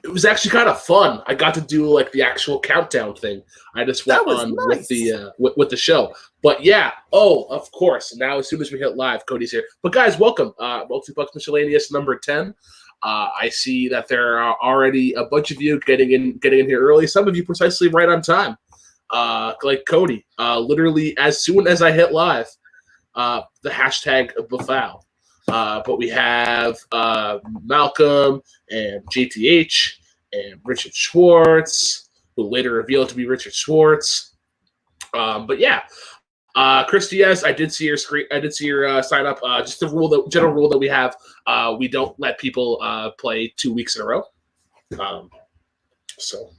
It was actually kind of fun. I got to do like the actual countdown thing. I just went on nice. with the show. But yeah, of course. Now as soon as we hit live, Cody's here. But guys, welcome. Multiplex Miscellaneous number 10. I see that there are already a bunch of you getting in here early. Some of you precisely right on time. Like Cody. Literally as soon as I hit live, the hashtag Vail. But we have Malcolm and JTH and Richard Schwartz, who later revealed to be Richard Schwartz. But yeah, Chris Diaz, I did see your screen. I did see your sign up. Just the general rule that we have: we don't let people play 2 weeks in a row. So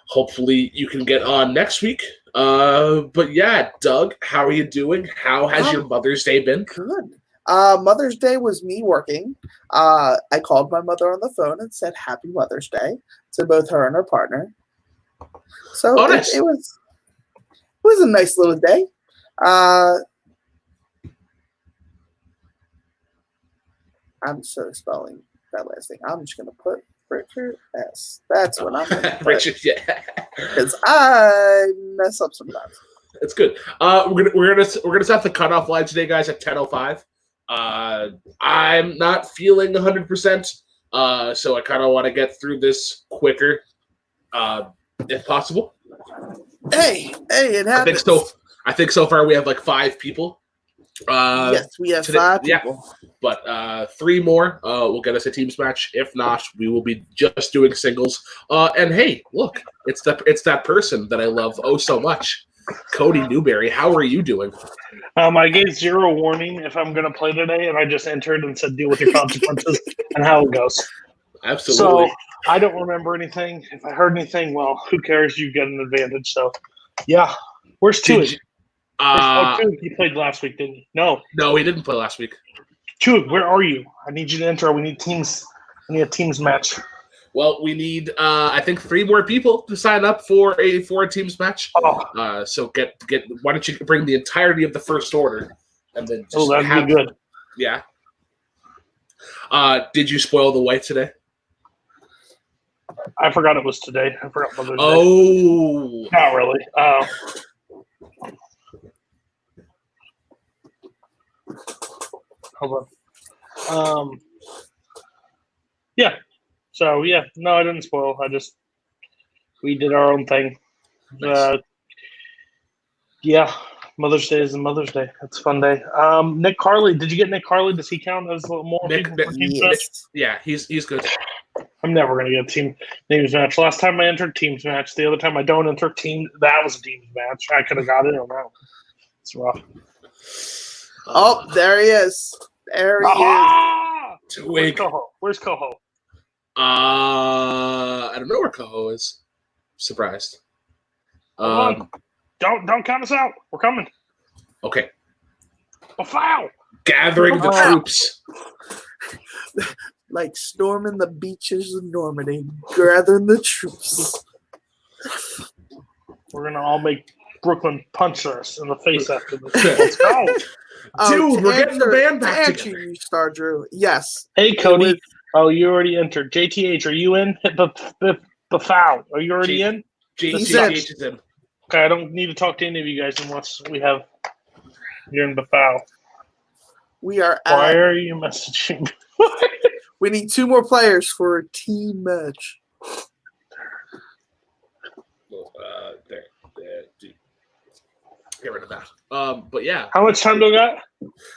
hopefully you can get on next week. But yeah, Doug, how are you doing? How has your Mother's Day been? Good. Mother's Day was me working. I called my mother on the phone and said Happy Mother's Day to both her and her partner. So nice. it was a nice little day. I'm so spelling that last thing. I'm just gonna put Richard S. That's what I'm gonna put. Richard, yeah. Because I mess up sometimes. It's good. We're gonna set the cutoff line today, guys, at 10:05. I'm not feeling 100%, so I kind of want to get through this quicker, if possible. Hey, it happens. I think so far we have like 5 people. Yes, we have today, 5 people. Yeah, but 3 more will get us a teams match. If not, we will be just doing singles. And hey, look, it's that person that I love so much. Cody Newberry, how are you doing? I gave 0 warning if I'm going to play today, and I just entered and said deal with your consequences and how it goes. Absolutely. So I don't remember anything. If I heard anything, well, who cares? You get an advantage. So, yeah. Where's Tuig? Tuig, you played last week, didn't you? No, he didn't play last week. Tuig, where are you? I need you to enter. We need teams. I need a teams match. Well, we need, I think, 3 more people to sign up for a teams match. Oh. So get. Why don't you bring the entirety of the first order, and then just that'd be good. Yeah. Did you spoil the white today? I forgot it was today. I forgot Mother's Day. Oh. Not really. Hold on. Yeah. So, yeah. No, I didn't spoil. We did our own thing. Nice. Yeah. Mother's Day is a Mother's Day. It's a fun day. Nick Carley. Did you get Nick Carley? Does he count as a little more? Yeah, he's good. I'm never going to get a teams match. Last time I entered teams match. The other time I don't enter team. That was a teams match. I could have got it on that one. It's rough. Oh, there he is. There he is. Where's Koho? I don't know where Koho is. Surprised. Don't count us out. We're coming. Okay. A foul. Gathering the troops. Like storming the beaches of Normandy, gathering the troops. We're gonna all make Brooklyn punch us in the face after this. Let's go. Dude, we're getting the band back together. You star Drew. Yes. Hey, Cody. You already entered. JTH, are you in? The foul. Are you already in? JTH is in. Okay, I don't need to talk to any of you guys unless you're in the foul. We are. Why are you messaging me? We need 2 more players for a team match. There. Get rid of that. But yeah. How much time do I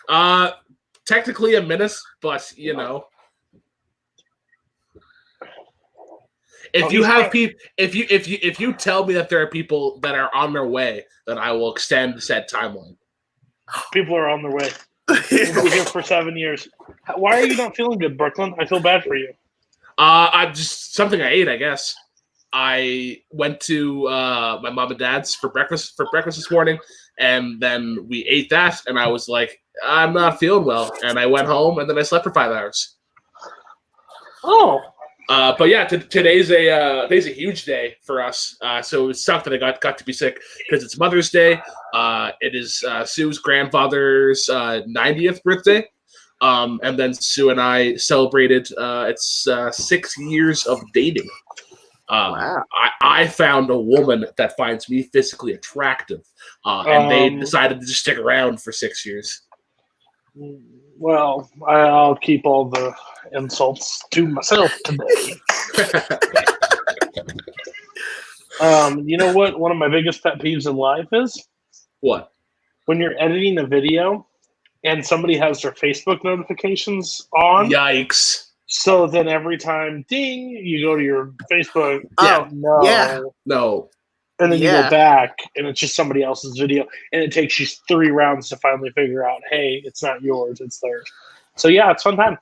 got? Technically a minute, but you know. If you have people, if you tell me that there are people that are on their way, then I will extend said timeline. People are on their way. We'll be here for 7 years. Why are you not feeling good, Brooklyn? I feel bad for you. I'm just something I ate, I guess. I went to my mom and dad's for breakfast this morning, and then we ate that, and I was like, I'm not feeling well, and I went home, and then I slept for 5 hours. Oh. But yeah, today's a huge day for us. So it sucked that I got to be sick because it's Mother's Day. It is Sue's grandfather's 90th birthday. And then Sue and I celebrated its 6 years of dating. Wow. I found a woman that finds me physically attractive, and they decided to just stick around for 6 years. Well, I'll keep all the insults to myself today. You know what? One of my biggest pet peeves in life is What? when you're editing a video and somebody has their Facebook notifications on. Yikes. So then every time, ding, you go to your Facebook. Oh, no. yeah. No. And then you go back, and it's just somebody else's video. And it takes you 3 rounds to finally figure out, hey, it's not yours, it's theirs. So, yeah, it's fun time.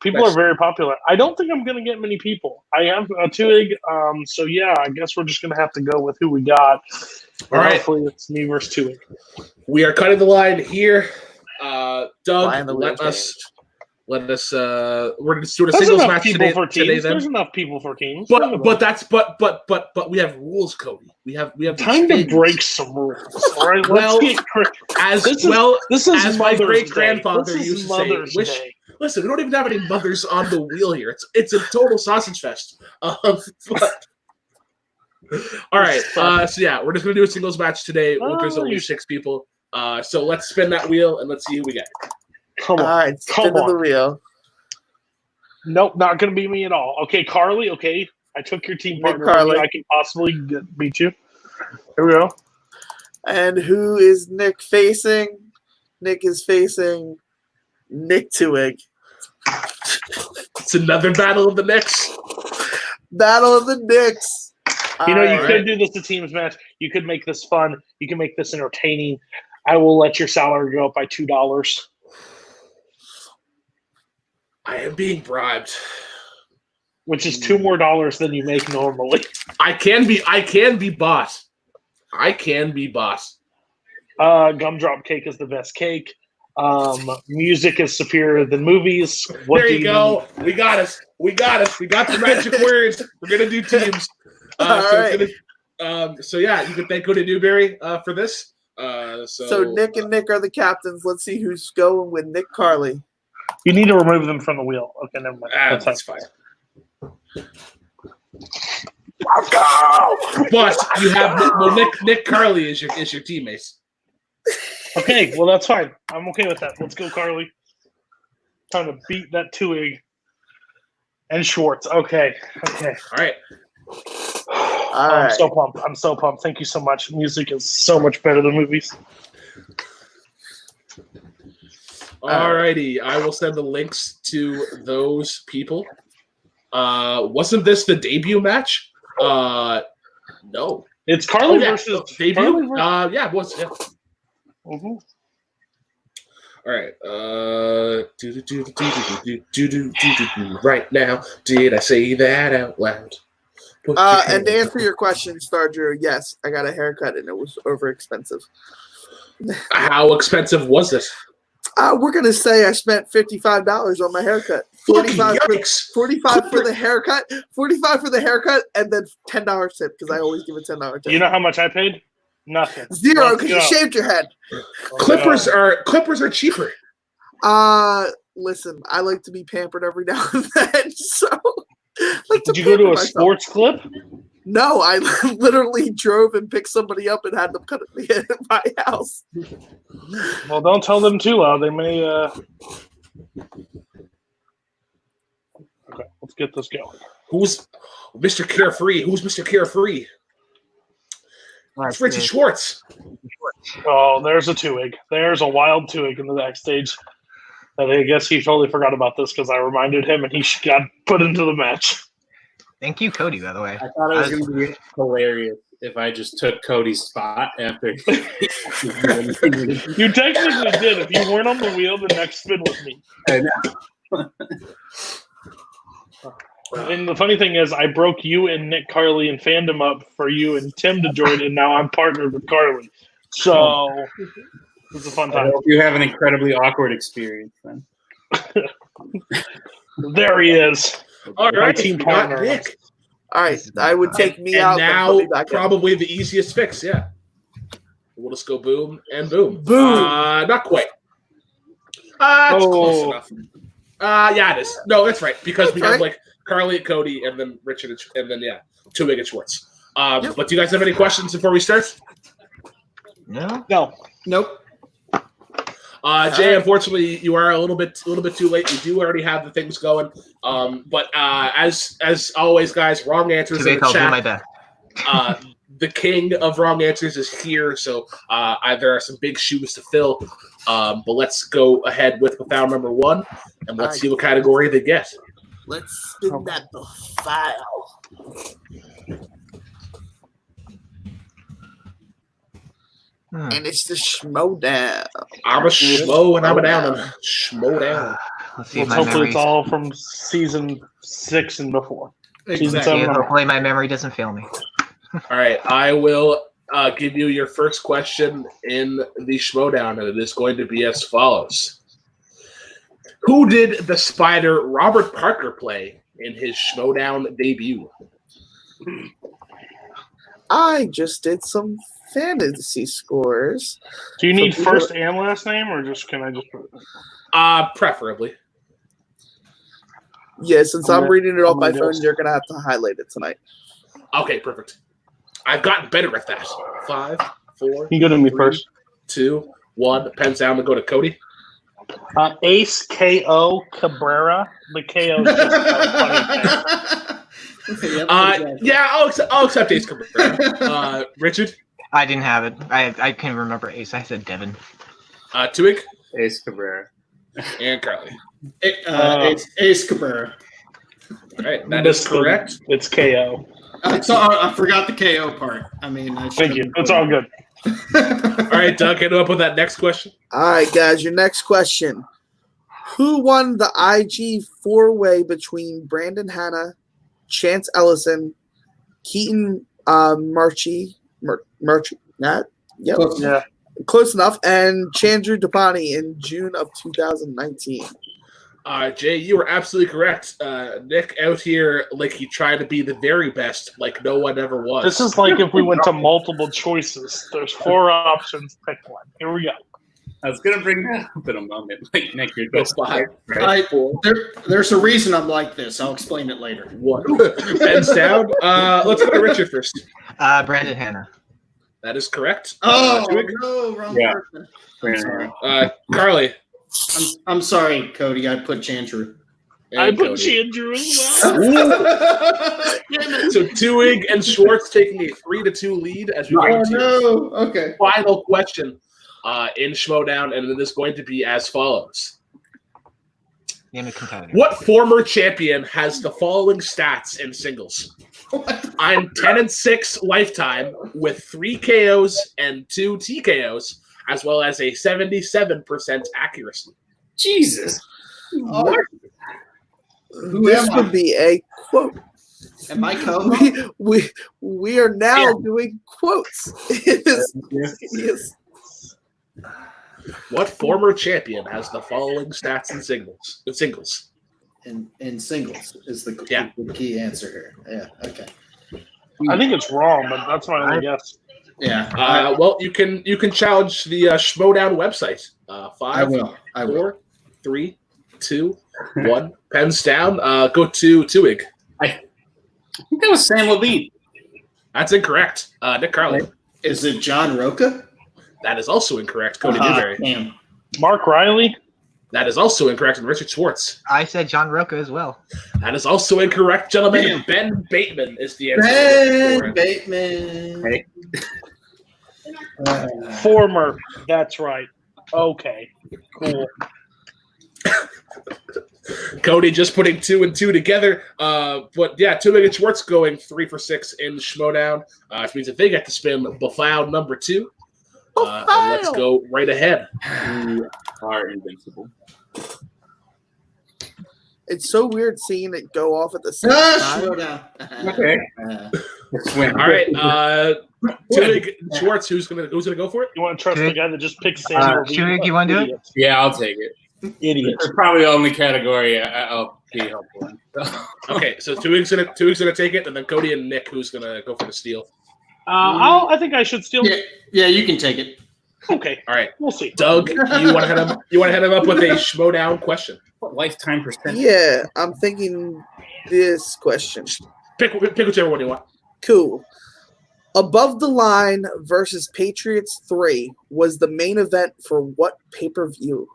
People are very popular. I don't think I'm going to get many people. I have a 2-egg, so yeah, I guess we're just going to have to go with who we got. All right. Hopefully it's me versus 2-egg. We are cutting the line here. Doug, let us. We're just doing a singles match today. There's enough people for teams. But we have rules, Cody. We have time to break some rules. All right. This is my great grandfather used to say. Listen, we don't even have any mothers on the wheel here. It's a total sausage fest. All right. So yeah, we're just gonna do a singles match today. There's only 6 people. So let's spin that wheel and let's see who we get. Come on. All right, spin the wheel. Nope, not going to be me at all. Okay, Carly, okay. I took your team partner. Carly. I can possibly beat you. Here we go. And who is Nick facing? Nick is facing Nick 2-egg. It's another battle of the Knicks. Battle of the Knicks. You could do this a teams match. You could make this fun. You can make this entertaining. I will let your salary go up by $2. I am being bribed. Which is $2 more than you make normally. I can be bought. Gumdrop cake is the best cake. Music is superior than movies. There you go. We got us. We got the magic words. We're gonna do teams. So yeah, you can thank Cody Newberry for this. So Nick and Nick are the captains. Let's see who's going with Nick Carly. You need to remove them from the wheel. Okay, never mind. That's fine. But you have Nick Carly is your teammates. Okay, well that's fine. I'm okay with that. Let's go, Carly. Time to beat that 2-egg and Schwartz. Okay. All right. I'm so pumped. Thank you so much. Music is so much better than movies. Alrighty, I will send the links to those people. Wasn't this the debut match? No. It's Carly versus debut. Yeah, it was. Yeah. Mm-hmm. All right. Right now, did I say that out loud? And to answer your question, Star Drew, yes, I got a haircut and it was over expensive. How expensive was it? We're gonna say I spent $55 on my haircut. $45 for the haircut. $45 for the haircut, and then $10 tip because I always give a $10 tip. You know how much I paid? Nothing. 0 because you shaved your head. Clippers are cheaper. Listen, I like to be pampered every now and then. So, did you go to a sports clip? No, I literally drove and picked somebody up and had them cut me at my house. Well, don't tell them too loud. They may. Okay, let's get this going. Who's Mr. Carefree? Who's Mr. Carefree? It's Richie Schwartz. Oh, there's a 2-egg. There's a wild 2-egg in the backstage. I guess he totally forgot about this because I reminded him and he got put into the match. Thank you, Cody, by the way. I thought it was going to be hilarious if I just took Cody's spot after. You technically did. If you weren't on the wheel, the next spin was me. I know. And the funny thing is, I broke you and Nick Carly and Fandom up for you and Tim to join, and now I'm partnered with Carly. So it's a fun time. I hope you have an incredibly awkward experience then. There he is. All right, my team partner. Nick. All right, I would take me and out. Now, and back probably the easiest fix. Yeah, we'll just go boom and boom. Boom. Not quite. It's close enough. Yeah, it is. No, that's right. Because we have like Carly, Cody, and then Richard, and then Twig and Schwartz. But do you guys have any questions before we start? No. Nope. Jay, unfortunately, you are a little bit too late. We do already have the things going. But as always, guys, wrong answers in the chat. I'll do my best. The king of wrong answers is here, so there are some big shoes to fill. But let's go ahead with Bafile number 1, and let's see what category they get. Let's spin that Bafile. And it's the Schmodown. I'm a schmo and I'm a down. Schmodown. Let's see if hopefully it's all from season 6 and before. Season 7. Hopefully my memory doesn't fail me. All right, I will give you your first question in the Schmodown, and it is going to be as follows. Who did the spider Robert Parker play in his Schmodown debut? I just did some fantasy scores. Do you need first and last name, or can I just put it? Preferably. Yeah, since I'm reading it off my phone, you're going to have to highlight it tonight. Okay, perfect. I've gotten better at that. 5, 4. You go to me first. 2, 1. Pens down and go to Cody. Ace Ko Cabrera. The Ko is just funny. Yeah, I'll accept Ace Cabrera. Richard? I didn't have it. I can remember Ace. I said Devin. Twig? Ace Cabrera. And Carly. It's Ace Cabrera. All right, that is correct. It's KO. So I forgot the KO part. I mean, thank you. It's all good. All right, Doug, hit up with that next question. All right, guys, your next question. Who won the IG 4-way between Brandon Hanna, Chance Ellison, Keaton Marchi, Yep. Yeah. Close enough, and Chandru Dapani in June of 2019. Jay, you were absolutely correct. Nick out here, like he tried to be the very best, like no one ever was. This is like if we went to multiple choices. There's 4 options. Pick one. Here we go. I was gonna bring that up in a moment. Like Nick, you're Go 5. Right? There's a reason I'm like this. I'll explain it later. 1. Pens down. Let's go to Richard first. Brandon Hanna. That is correct. Oh no, wrong person. I'm sorry. Carly. I'm sorry, Cody. I put Chandru. I put Chandru as well. So Twig and Schwartz taking a 3-2 lead as we go to okay. final question in Schmodown, and it is going to be as follows. Name a competitor. What former champion has the following stats in singles? I'm 10-6 lifetime with 3 KOs and 2 TKOs, as well as a 77% accuracy. Jesus. What? This would be a quote. Am I Koho? We are now doing quotes. Yes. What former champion has the following stats in singles? In singles is the key answer here. Yeah. Okay. I think it's wrong, but that's my only guess. Yeah. Well, you can challenge the Schmodown website. 5, I will. 4, 3, 2, 1. Pens down. Go to Twig. I think that was Sam Levine. That's incorrect. Nick Carly. Is it John Roca? That is also incorrect. Cody Newberry. Damn. Mark Riley. That is also incorrect. And Richard Schwartz. I said John Roca as well. That is also incorrect, gentlemen. Damn. Ben Bateman is the answer. Ben Bateman. Hey. Former. That's right. Okay. Cool. Cody just putting 2 and 2 together. But yeah, Twig and Schwartz going 3 for 6 in Schmodown. Which means that they get to spin Bafile number 2. And let's go right ahead. You are invincible. It's so weird seeing it go off at the same time. Okay. All right. Twig and Schwartz, who's gonna go for it? You want to trust the guy that just picked Sam Levine? Twig, you want to do it? Yeah, I'll take it. Idiot. It's probably the only category I'll be helpful in. Okay, so Twig's gonna take it, and then Cody and Nick, who's gonna go for the steal. I think I should steal. Yeah, you can take it. Okay. All right. We'll see. Doug, you want to head him up with a Schmodown question? What lifetime percentage? Yeah, I'm thinking this question. Pick whichever one you want. Cool. Above the Line versus Patriots 3 was the main event for what pay-per-view?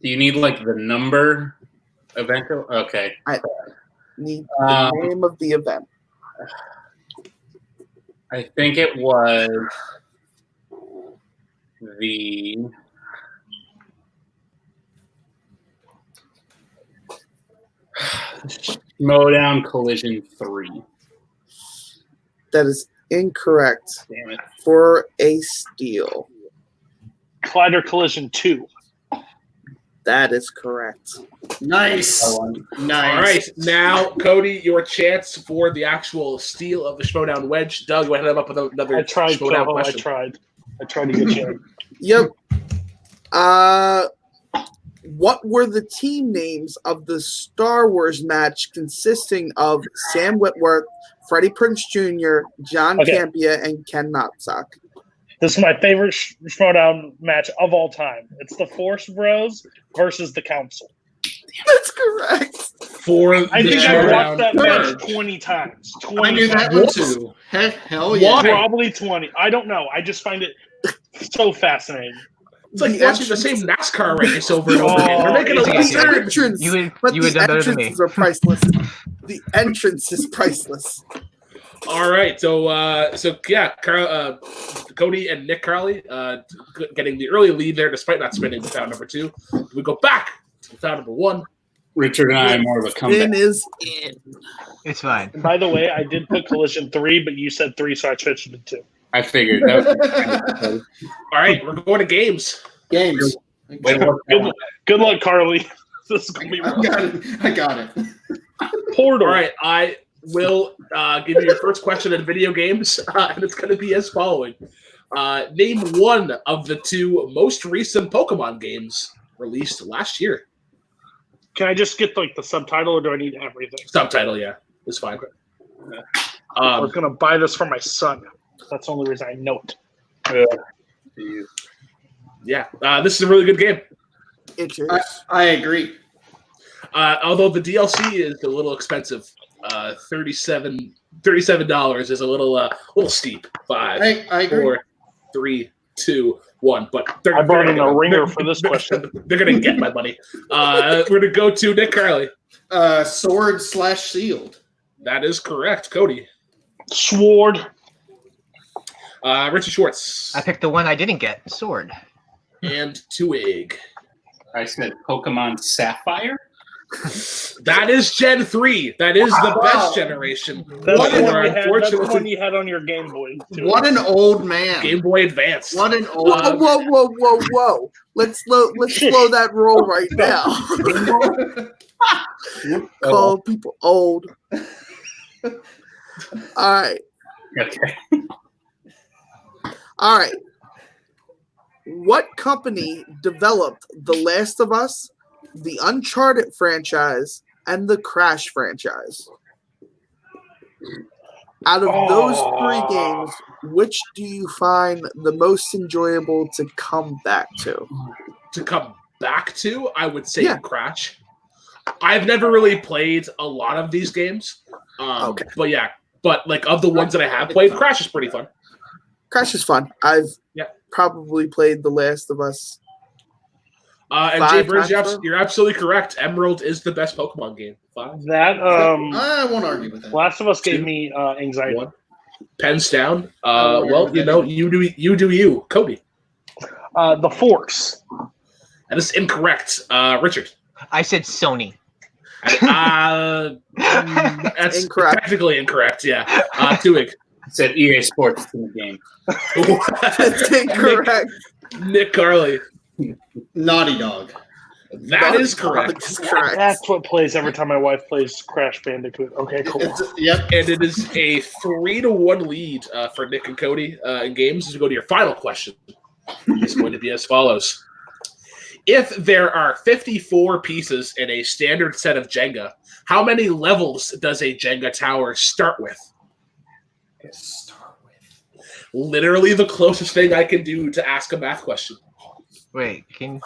Do you need like the number event? Okay. I need the name of the event. I think it was the Schmodown Collision 3. That is incorrect. Damn it. For a steal. Collider Collision 2. That is correct. Nice. Nice. All right, now Cody, your chance for the actual steal of the Schmodown wedge. Doug, you want to head him up with another I tried, Schmodown Koho. question? I tried to get you. Yep. What were the team names of the Star Wars match consisting of Sam Whitworth, Freddie Prinze Jr., John Campea, and Ken Knapsack? This is my favorite Schmodown match of all time. It's the Force Bros versus the Council. That's correct. I think I watched that match 20 times. 20 I knew that one too. Hell yeah. Probably 20. I don't know. I just find it so fascinating. It's like watching the same NASCAR race over and over again. They're making a entrance. You would But done the better than me. entrances are priceless. The entrance is priceless. All right, so yeah, Cody and Nick Carley getting the early lead there despite not spinning with foul number 2. We go back to foul number 1. Richard and I are more of a comeback. Spin is in. It's fine. And by the way, I did put Collision 3, but you said 3, so I switched it to 2. I figured. That was All right, we're going to games. Games. Good luck, Carly. This is going to be rough. I got it. Portal. All right, I will give you your first question in video games, and it's going to be as following. Name one of the 2 most recent Pokemon games released last year. Can I just get like the subtitle, or do I need everything? Subtitle, yeah. It's fine. I was going to buy this for my son. That's the only reason I know it. Yeah, this is a really good game. It is. I agree. Although the DLC is a little expensive. $37 is a little steep. 5, I agree. 4, 3, 2, 1. But I brought in a ringer for this question. They're going to get my money. We're going to go to Nick Carley. Sword/Shield. That is correct. Cody. Sword. Richard Schwartz. I picked the one I didn't get, Sword. And Twig. I said Pokemon Sapphire. That is Gen 3. That is the best generation. That's What the an one you had on your Game Boy. Too. What an old man. Game Boy Advance. What an old Whoa. Let's slow that roll right now. Call people old. All right. Okay. All right. What company developed The Last of Us, the Uncharted franchise, and the Crash franchise? Out of those 3 games, which do you find the most enjoyable to come back to? To come back to, I would say Crash. I've never really played a lot of these games. But yeah, like of the ones that I have played, Crash is pretty fun. Crash is fun. I've probably played The Last of Us. And Jay Burns, you're absolutely correct. Emerald is the best Pokemon game. 5. That I won't argue with that. Last of Us gave me anxiety. 1. Pens down. Well, you do you, Cody. The Force. That is incorrect. Richard. I said Sony. That's Incorrect. technically incorrect. Yeah. Twig. I said EA Sports in the game. That's incorrect. Nick Carley. Naughty Dog. That is correct. That's what plays every time my wife plays Crash Bandicoot. Okay, cool. Yep. And it is a 3-1 lead for Nick and Cody in games. As we go to your final question, it's going to be as follows. If there are 54 pieces in a standard set of Jenga, how many levels does a Jenga tower start with? Literally the closest thing I can do to ask a math question. Wait, can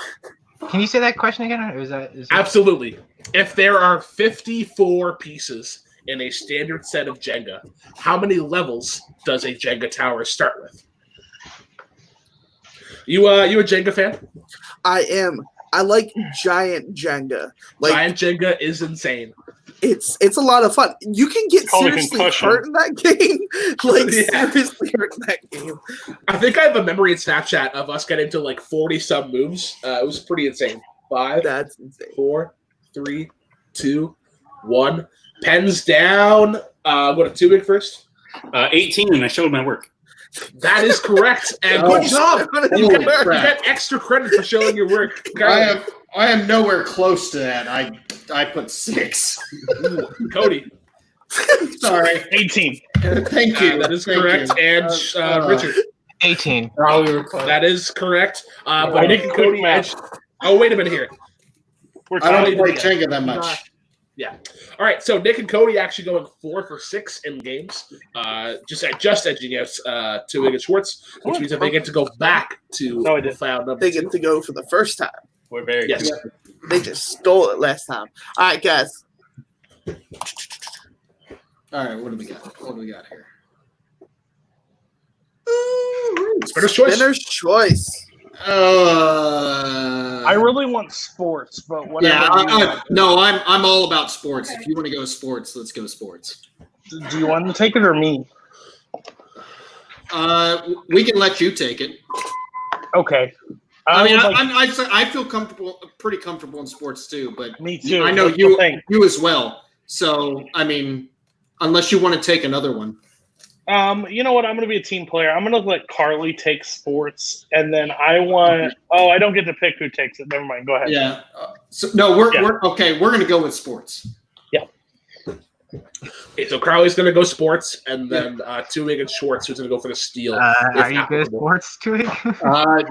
you say that question again? Or is that Absolutely. If there are 54 pieces in a standard set of Jenga, how many levels does a Jenga tower start with? You a Jenga fan? I am. I like giant Jenga. Like Giant Jenga is insane. it's a lot of fun. You can get called a seriously concussion. hurt in that game. Like Yeah. seriously hurt in that game. I think I have a memory in Snapchat of us getting to like 40-some moves. It was pretty insane. 5, That's insane. 4, 3, 2, 1. Pens down. What a 2 big first. 18, and I showed my work. That is correct. And Oh, good job. You Holy get crap. extra credit for showing your work. I am nowhere close to that. I put 6. Cody. Sorry. 18. Thank you. That is Thank correct. you. And Richard. 18? Oh, we were close. That is correct. But I Nick didn't and Cody. quick math. Oh, wait a minute here. We're I don't tied. play Jenga that much. Yeah. All right. So Nick and Cody actually going 4 for 6 in games. Just edging out to Wigan Schwartz, which means that they get to go back to No, I didn't. foul number They 2. get to go for the first time. We're very Yes. good. They just stole it last time. All right, guys. All right, what do we got? What do we got here? Spinner's choice. Spinner's choice. I really want sports, but whatever. Yeah, no, I'm all about sports. If you want to go sports, let's go sports. Do you want to take it or me? We can let you take it. Okay. I mean, would like- I feel pretty comfortable in sports too. But me too. I know That's the thing. you as well. So I mean, unless you want to take another one. You know what? I'm going to be a team player. I'm going to let Carly take sports, and then I want. Oh, I don't get to pick who takes it. Never mind. Go ahead. Yeah. No, we're Yeah. we're okay. We're gonna go with sports. Okay, so Crowley's going to go sports, and then Tuig and Schwartz who's going to go for the steal. Are if you good at applicable. sports, too?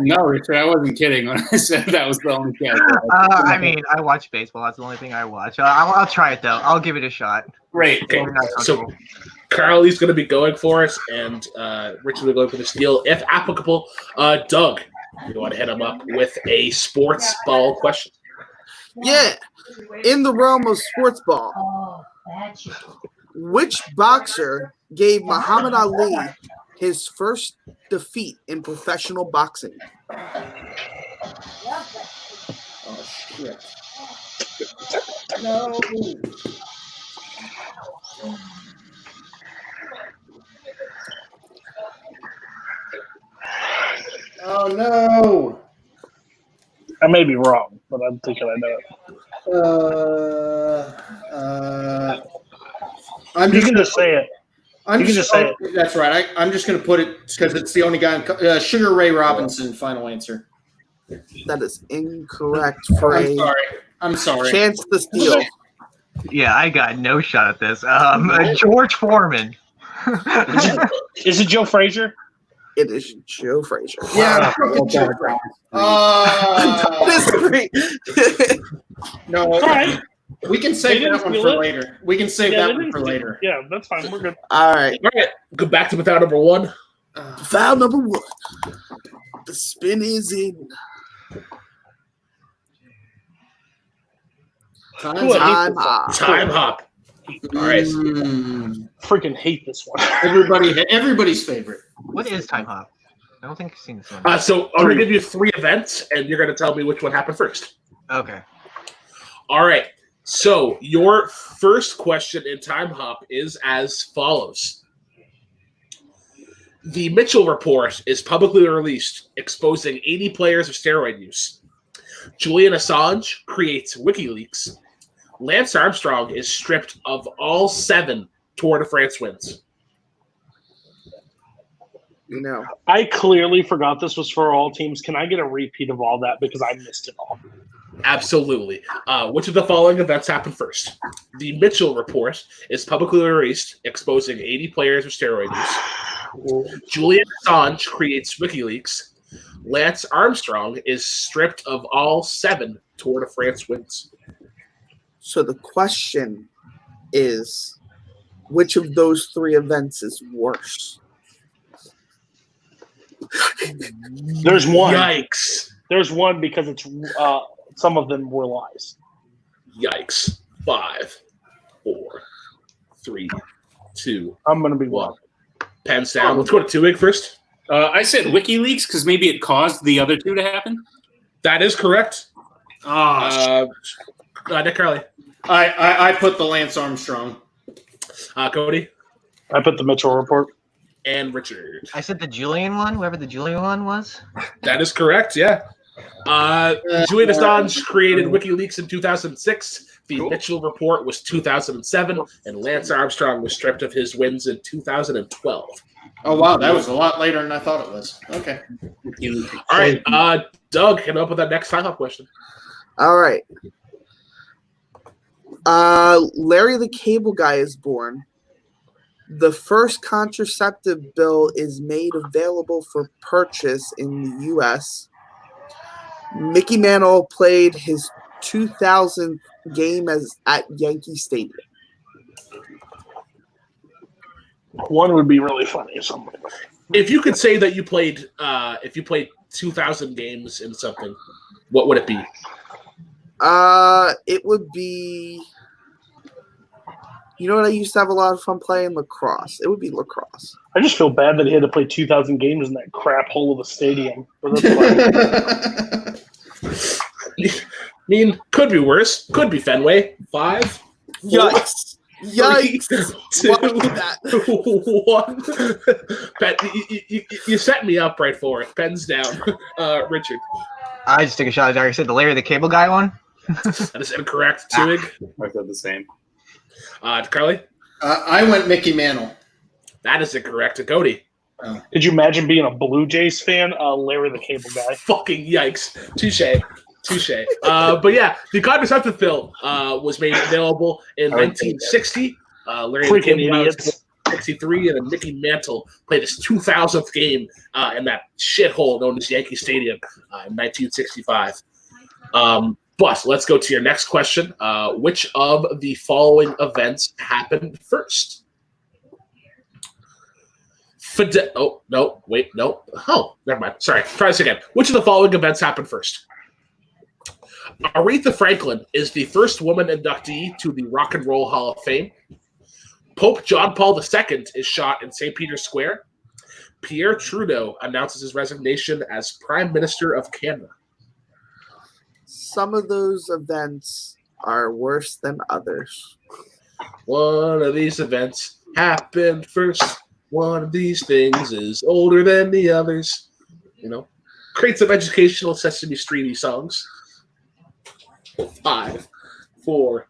No, Richard, I wasn't kidding when I said that was the only category. I mean, I watch baseball. That's the only thing I watch. I'll try it, though. I'll give it a shot. Great. Okay, I'm not so comfortable. Carly's going to be going for us, and Richard will go for the steal, if applicable. Doug, you want to hit him up with a sports ball question? Yeah. In the realm of sports ball, which boxer gave Muhammad Ali his first defeat in professional boxing? Oh shit! No. Oh no! I may be wrong, but I'm thinking I know it. I'm You just can just say it. I'm you can just say it. That's right. I'm just going to put it because it's the only guy. Sugar Ray Robinson. Final answer. That is incorrect for I'm a sorry. I'm sorry. chance to steal. Yeah, I got no shot at this. George Foreman. Is it Joe Frazier? It is Joe Frazier. Yeah. That is great. No. All right. We can save They didn't that one steal for it. later. We can save Yeah, that they one didn't for steal- later. Yeah, that's fine. We're good. All right. All right, go back to without number 1. Foul number 1. The spin is in. Time's up. Time up. Time hop. All right. Freaking hate this one. Everybody's favorite. What is Time Hop? I don't think I've seen this one. So I'm going to give you 3 events, and you're going to tell me which one happened first. Okay. All right. So your first question in Time Hop is as follows. The Mitchell report is publicly released, exposing 80 players of steroid use. Julian Assange creates WikiLeaks. Lance Armstrong is stripped of all 7 Tour de France wins. No. I clearly forgot this was for all teams. Can I get a repeat of all that because I missed it all? Absolutely. Which of the following events happened first? The Mitchell report is publicly released, exposing 80 players of steroid use. Julian Assange creates WikiLeaks. Lance Armstrong is stripped of all 7 Tour de France wins. So the question is, which of those 3 events is worse? There's one. Yikes. There's one because it's some of them were lies. Yikes. 5, 4, 3, 2, I'm gonna be 1. one. Pens down. Let's go to Two-Wig first. I said WikiLeaks because maybe it caused the other two to happen. That is correct. Oh, Nick Carly. I put the Lance Armstrong. Cody. I put the Mitchell report. And Richard. I said the Julian one, whoever the Julian one was. That is correct, yeah. Julian Assange created WikiLeaks in 2006. The Mitchell report was 2007. And Lance Armstrong was stripped of his wins in 2012. Oh, wow. That was a lot later than I thought it was. Okay. All right, Doug, hit up with that next time-up question. All right. Larry the Cable Guy is born. The first contraceptive bill is made available for purchase in the U.S. Mickey Mantle played his 2000th game at Yankee Stadium. One would be really funny or something. If you could say that you played 2,000 games in something, what would it be? It would be. You know what? I used to have a lot of fun playing lacrosse. It would be lacrosse. I just feel bad that he had to play 2,000 games in that crap hole of a stadium. I mean, could be worse. Could be Fenway. 5, 4, Yikes! 3, 2, What was that? 1. Ben, you set me up right for it. Pens down. Richard. I just took a shot. I already said the Larry the Cable Guy one. That is incorrect. Tuig. I said the same. Carly. I went Mickey Mantle. That is incorrect. Cody. Could you imagine being a Blue Jays fan? Larry the Cable Guy. Fucking yikes. Touche. But yeah, the contraceptive bill was made available in 1960. Larry the Cable Guy was 63, and then Mickey Mantle played his 2000th game in that shithole known as Yankee Stadium in 1965. But let's go to your next question. Which of the following events happened first? Oh, no. Oh, never mind. Sorry. Try this again. Which of the following events happened first? Aretha Franklin is the first woman inductee to the Rock and Roll Hall of Fame. Pope John Paul II is shot in St. Peter's Square. Pierre Trudeau announces his resignation as Prime Minister of Canada. Some of those events are worse than others. One of these events happened first. One of these things is older than the others. You know, create some educational Sesame Street-y songs. 5, 4,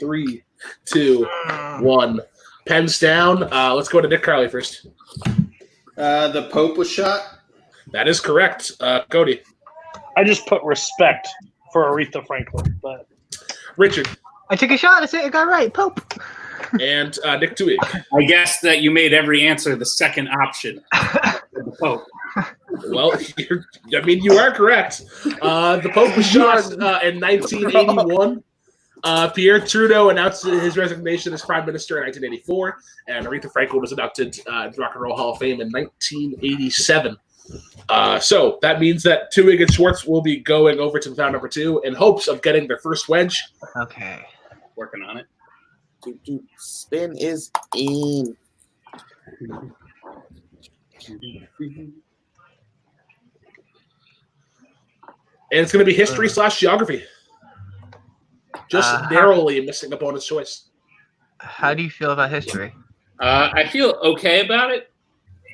3, 2, 1. Pens down. Let's go to Nick Carly first. The Pope was shot. That is correct. Cody. I just put respect for Aretha Franklin. But Richard. I took a shot. I said I got it right. Pope. And Nick Tuig. I guess that you made every answer the second option. The Pope. Well, you are correct. The Pope was shot in 1981. Pierre Trudeau announced his resignation as Prime Minister in 1984, and Aretha Franklin was inducted to the Rock and Roll Hall of Fame in 1987. So that means that Tuig and Schwartz will be going over to round number 2 in hopes of getting their first wedge. Okay. Working on it. Spin is in. And it's going to be history / geography. Just narrowly missing a bonus choice. How do you feel about history? I feel okay about it.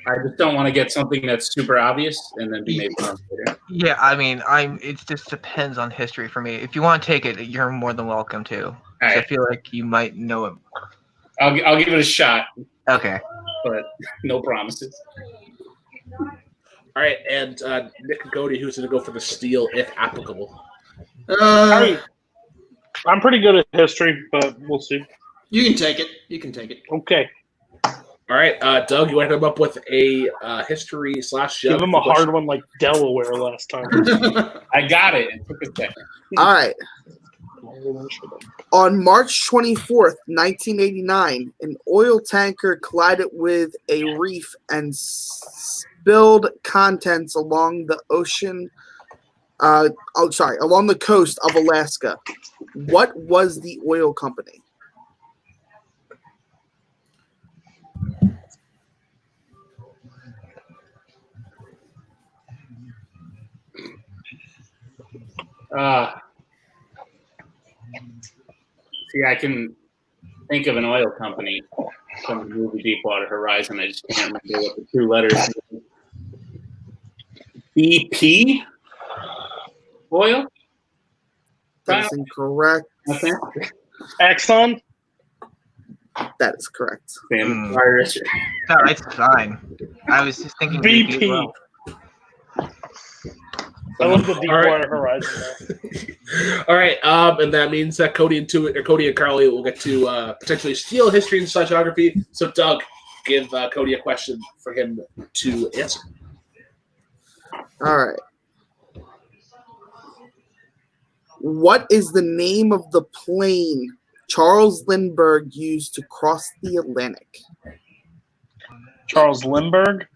I just don't want to get something that's super obvious and then be made fun of later. Yeah, I mean, it just depends on history for me. If you want to take it, you're more than welcome to. Right. I feel like you might know it. I'll give it a shot. Okay. But no promises. All right, and Nick and Cody, who's going to go for the steal if applicable? I'm pretty good at history, but we'll see. You can take it. Okay. All right, Doug, you want to come up with a history / geography? Give him a hard one like Delaware last time. I got it. It took a second. All right. On March 24th, 1989, an oil tanker collided with a reef and spilled contents along the ocean. Along the coast of Alaska. What was the oil company? See, I can think of an oil company from the movie Deepwater Horizon. I just can't remember what the two letters are. BP oil? That is incorrect. Okay. Exxon? That is correct. Damn, Irish. No, it's fine. I was just thinking BP. BP. Well. I love the Deepwater Horizon. All right, and that means that Cody and Carly will get to potentially steal history and geography. So, Doug, give Cody a question for him to answer. All right. What is the name of the plane Charles Lindbergh used to cross the Atlantic? Charles Lindbergh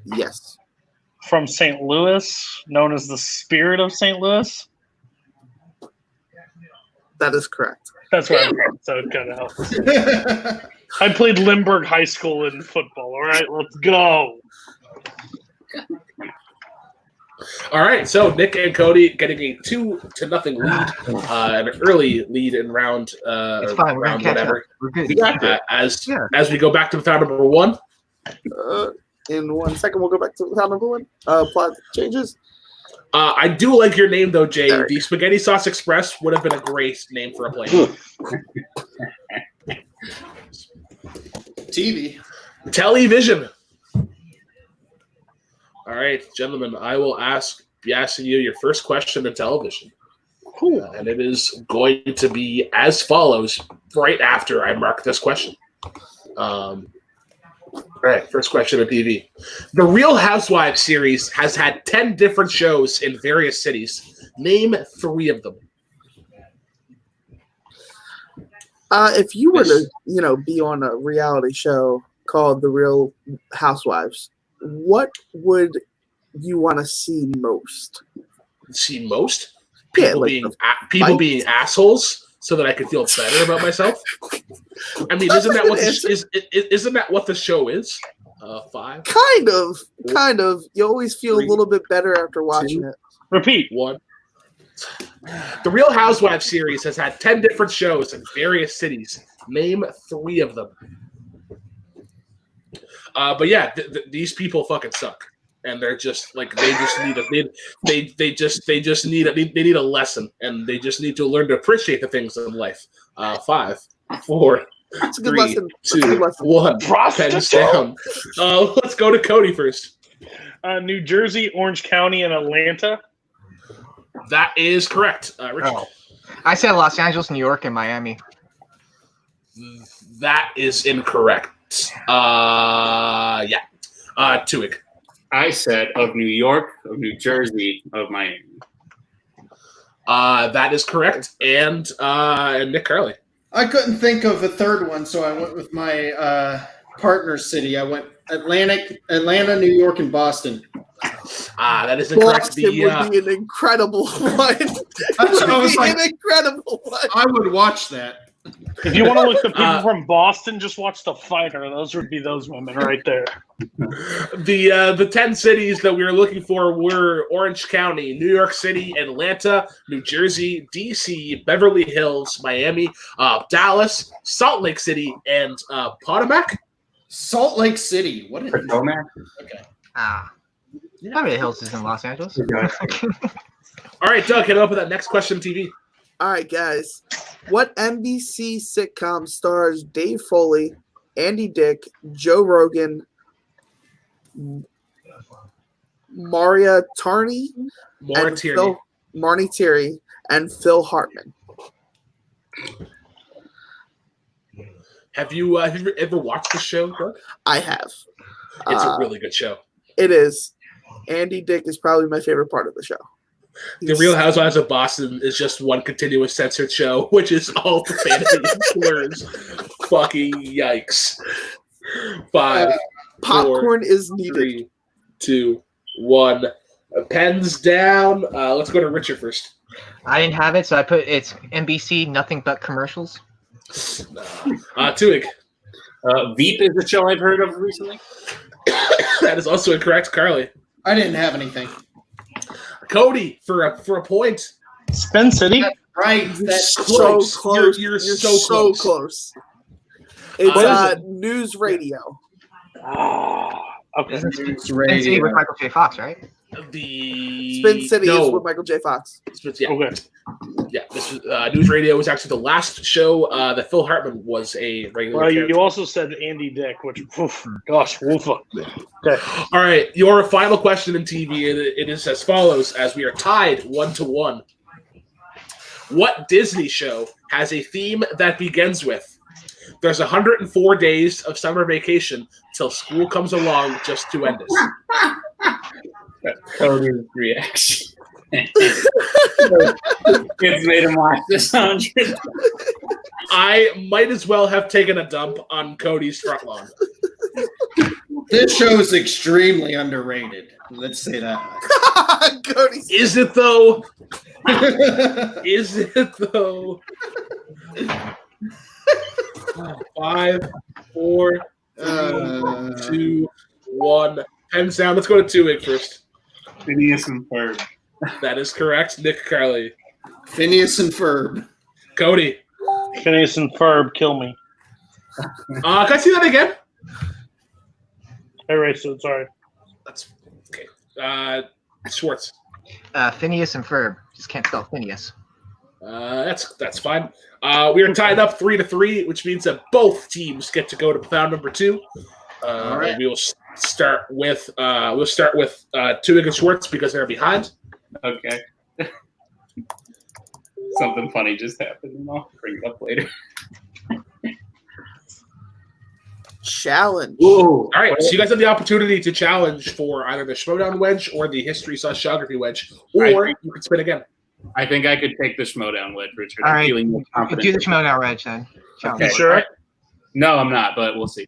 Yes. from St. Louis, known as the Spirit of St. Louis. That is correct. That's where I'm from, so it kind of helps. I played Lindbergh High School in football. All right, let's go. All right, so Nick and Cody getting a 2-0 lead, an early lead in round It's fine. We're round gonna catch whatever. up. We're good. As we go back to round number one. In 1 second, we'll go back to round number one. Plot changes. I do like your name though, Jay. Sorry. The Spaghetti Sauce Express would have been a great name for a plane. TV. Television. All right, gentlemen, I will be asking you your first question on television. And it is going to be as follows right after I mark this question. All right, first question on TV. The Real Housewives series has had 10 different shows in various cities. Name 3 of them. If you were to, be on a reality show called The Real Housewives, what would you want to see most? See most? Yeah, People being assholes so that I could feel better about myself. I mean, isn't that what the show is? 5. Kind of. You always feel 3, a little bit better after watching 2, it. Repeat. 1. The Real Housewives series has had 10 different shows in various cities. Name 3 of them. But yeah, these people fucking suck, and they're just like they need a lesson, and they just need to learn to appreciate the things in life. 5, 4, It's a good 3, lesson. 2, 1. Pens down. Let's go to Cody first. New Jersey, Orange County, and Atlanta. That is correct. Richard. Oh. I said Los Angeles, New York, and Miami. That is incorrect. Tuig. I said of New York, of New Jersey, of Miami. That is correct. And Nick Carly. I couldn't think of a third one, so I went with my partner city. I went Atlanta, New York, and Boston. That is incorrect. Boston would be an incredible one. I would watch that. If you want to look at people from Boston, just watch The Fighter. Those would be those women right there. The 10 cities that we were looking for were Orange County, New York City, Atlanta, New Jersey, DC, Beverly Hills, Miami, Dallas, Salt Lake City, and Potomac. Salt Lake City. What? Potomac. Okay. Beverly Hills is in Los Angeles. All right, Doug, hit up with that next question, TV. All right, guys. What NBC sitcom stars Dave Foley, Andy Dick, Joe Rogan, Marnie Tierney, and Phil Hartman? Have you ever watched the show, Doug? I have. It's a really good show. It is. Andy Dick is probably my favorite part of the show. The Real Housewives of Boston is just one continuous censored show, which is all profanity and slurs. Fucking yikes. 5, popcorn 4, is needed. 3, 2, 1. Pens down. Let's go to Richard first. I didn't have it, so I put it's NBC, nothing but commercials. Tuig. Veep is a show I've heard of recently. That is also incorrect, Carly. I didn't have anything. Cody for a point. Spin City. Right. That's So close. close. You're so close. It's What is news radio. Okay. Spin City with Michael J. Fox, right? The Spin City no. is with Michael J. Fox. Yeah. Okay. Yeah, this was, News Radio was actually the last show that Phil Hartman was a regular Well, character. you also said Andy Dick, which, gosh, woofa. Okay. All right, your final question in TV, it is as follows, as we are tied 1-1. What Disney show has a theme that begins with, there's 104 days of summer vacation till school comes along just to end us? Cody's reaction. Kids made him watch this 100. I might as well have taken a dump on Cody's front lawn. This show is extremely underrated. Let's say that. Cody's Is it though? Is it though? 5, 4, 3, 2, 1. Pens down. Let's go to Tuig first. Phineas and Ferb. That is correct. Nick, Carly. Phineas and Ferb. Cody. Phineas and Ferb, kill me. Can I see that again? I erased it, sorry. That's okay. Schwartz. Phineas and Ferb. Just can't spell Phineas. That's fine. We are tied up 3-3, which means that both teams get to go to round number 2. All right. We will start with Tuig and Schwartz because they're behind. Okay. Something funny just happened, and I'll bring it up later. challenge. Ooh. All right, so you guys have the opportunity to challenge for either the Schmodown wedge or the history/geography wedge, or you can spin again. I think I could take the Schmodown wedge, Richard. All I'm right, feeling more you confident. do the Schmodown wedge then. Challenge. Okay. Sure. No, I'm not, but we'll see.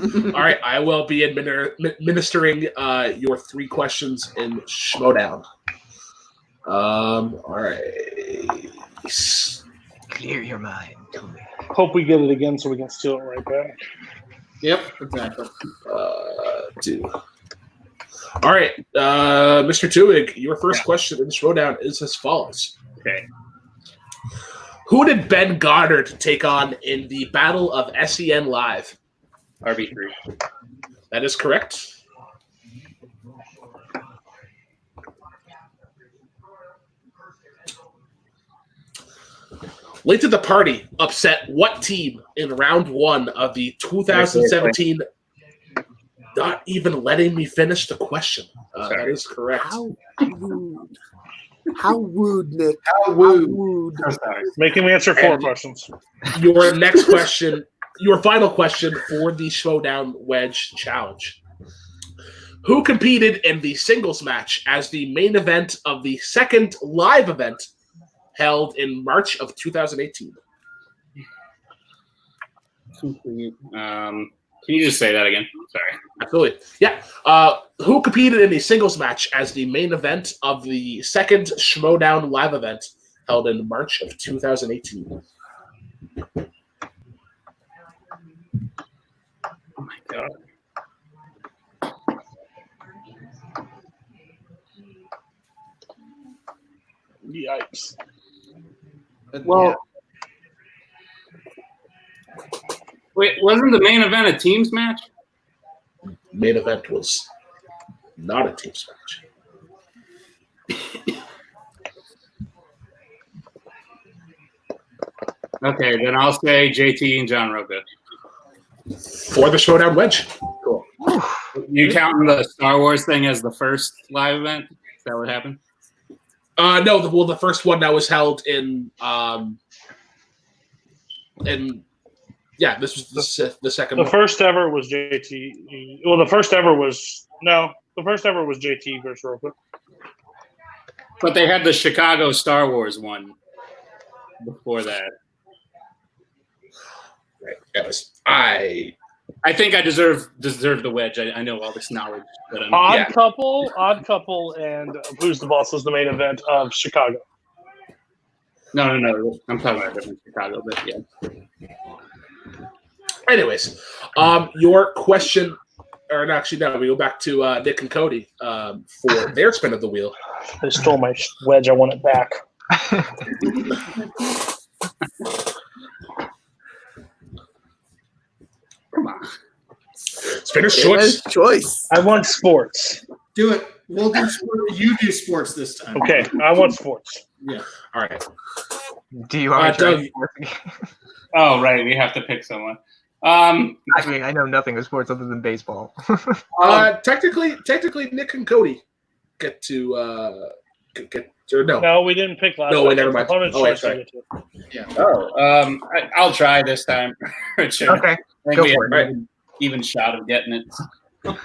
All right, I will be administering your 3 questions in Schmodown. All right. Clear your mind. Hope we get it again so we can steal it right back. Yep, exactly. 2. All right, Mr. Tuig, your first question in the Schmodown is as follows. Okay. Who did Ben Goddard take on in the Battle of SEN Live? RB3. That is correct. Late to the Party upset what team in round 1 of the 2017? Not even letting me finish the question. That is correct. How rude. How rude, Nick. How How woo. rude. I'm sorry. Make him answer 4 questions. Your next question, your final question for the Schmodown Wedge Challenge. Who competed in the singles match as the main event of the second live event held in March of 2018? Can you just say that again? Sorry. Absolutely. Yeah. Who competed in the singles match as the main event of the second Schmodown live event held in March of 2018? Oh my god. Yikes. Well, wait, wasn't the main event a teams match? Main event was not a teams match. Okay, then I'll say JT and John Roca. For the Schmodown Wedge. Cool. You counting the Star Wars thing as the first live event? Is that what happened? No, the first one that was held in yeah, this was the second The one. first ever was JT. Well, the first ever was JT versus Roca. But they had the Chicago Star Wars one before that. Right. That was I I think I deserve the wedge. I know all this knowledge. But Odd Couple, and Who's the Boss was the main event of Chicago. No. I'm talking about different Chicago, but yeah. Anyways, your question, or no, actually, no, we go back to Nick and Cody for their spin of the wheel. They stole my wedge. I want it back. Come on. Spinner's choice. I want sports. Do it. We'll do sports. You do sports this time. Okay, I want sports. Yeah. All right. Do you want Doug. to try? Oh, right. We have to pick someone. Actually, I know nothing of sports other than baseball. Technically, Nick and Cody get to get or no. No, we didn't pick last. No, time. wait, never mind. Opponent's Oh, wait, choice sorry. to get to. Oh, I'll try this time, Richard. Okay, I think go we for have it. an even shot of getting it. All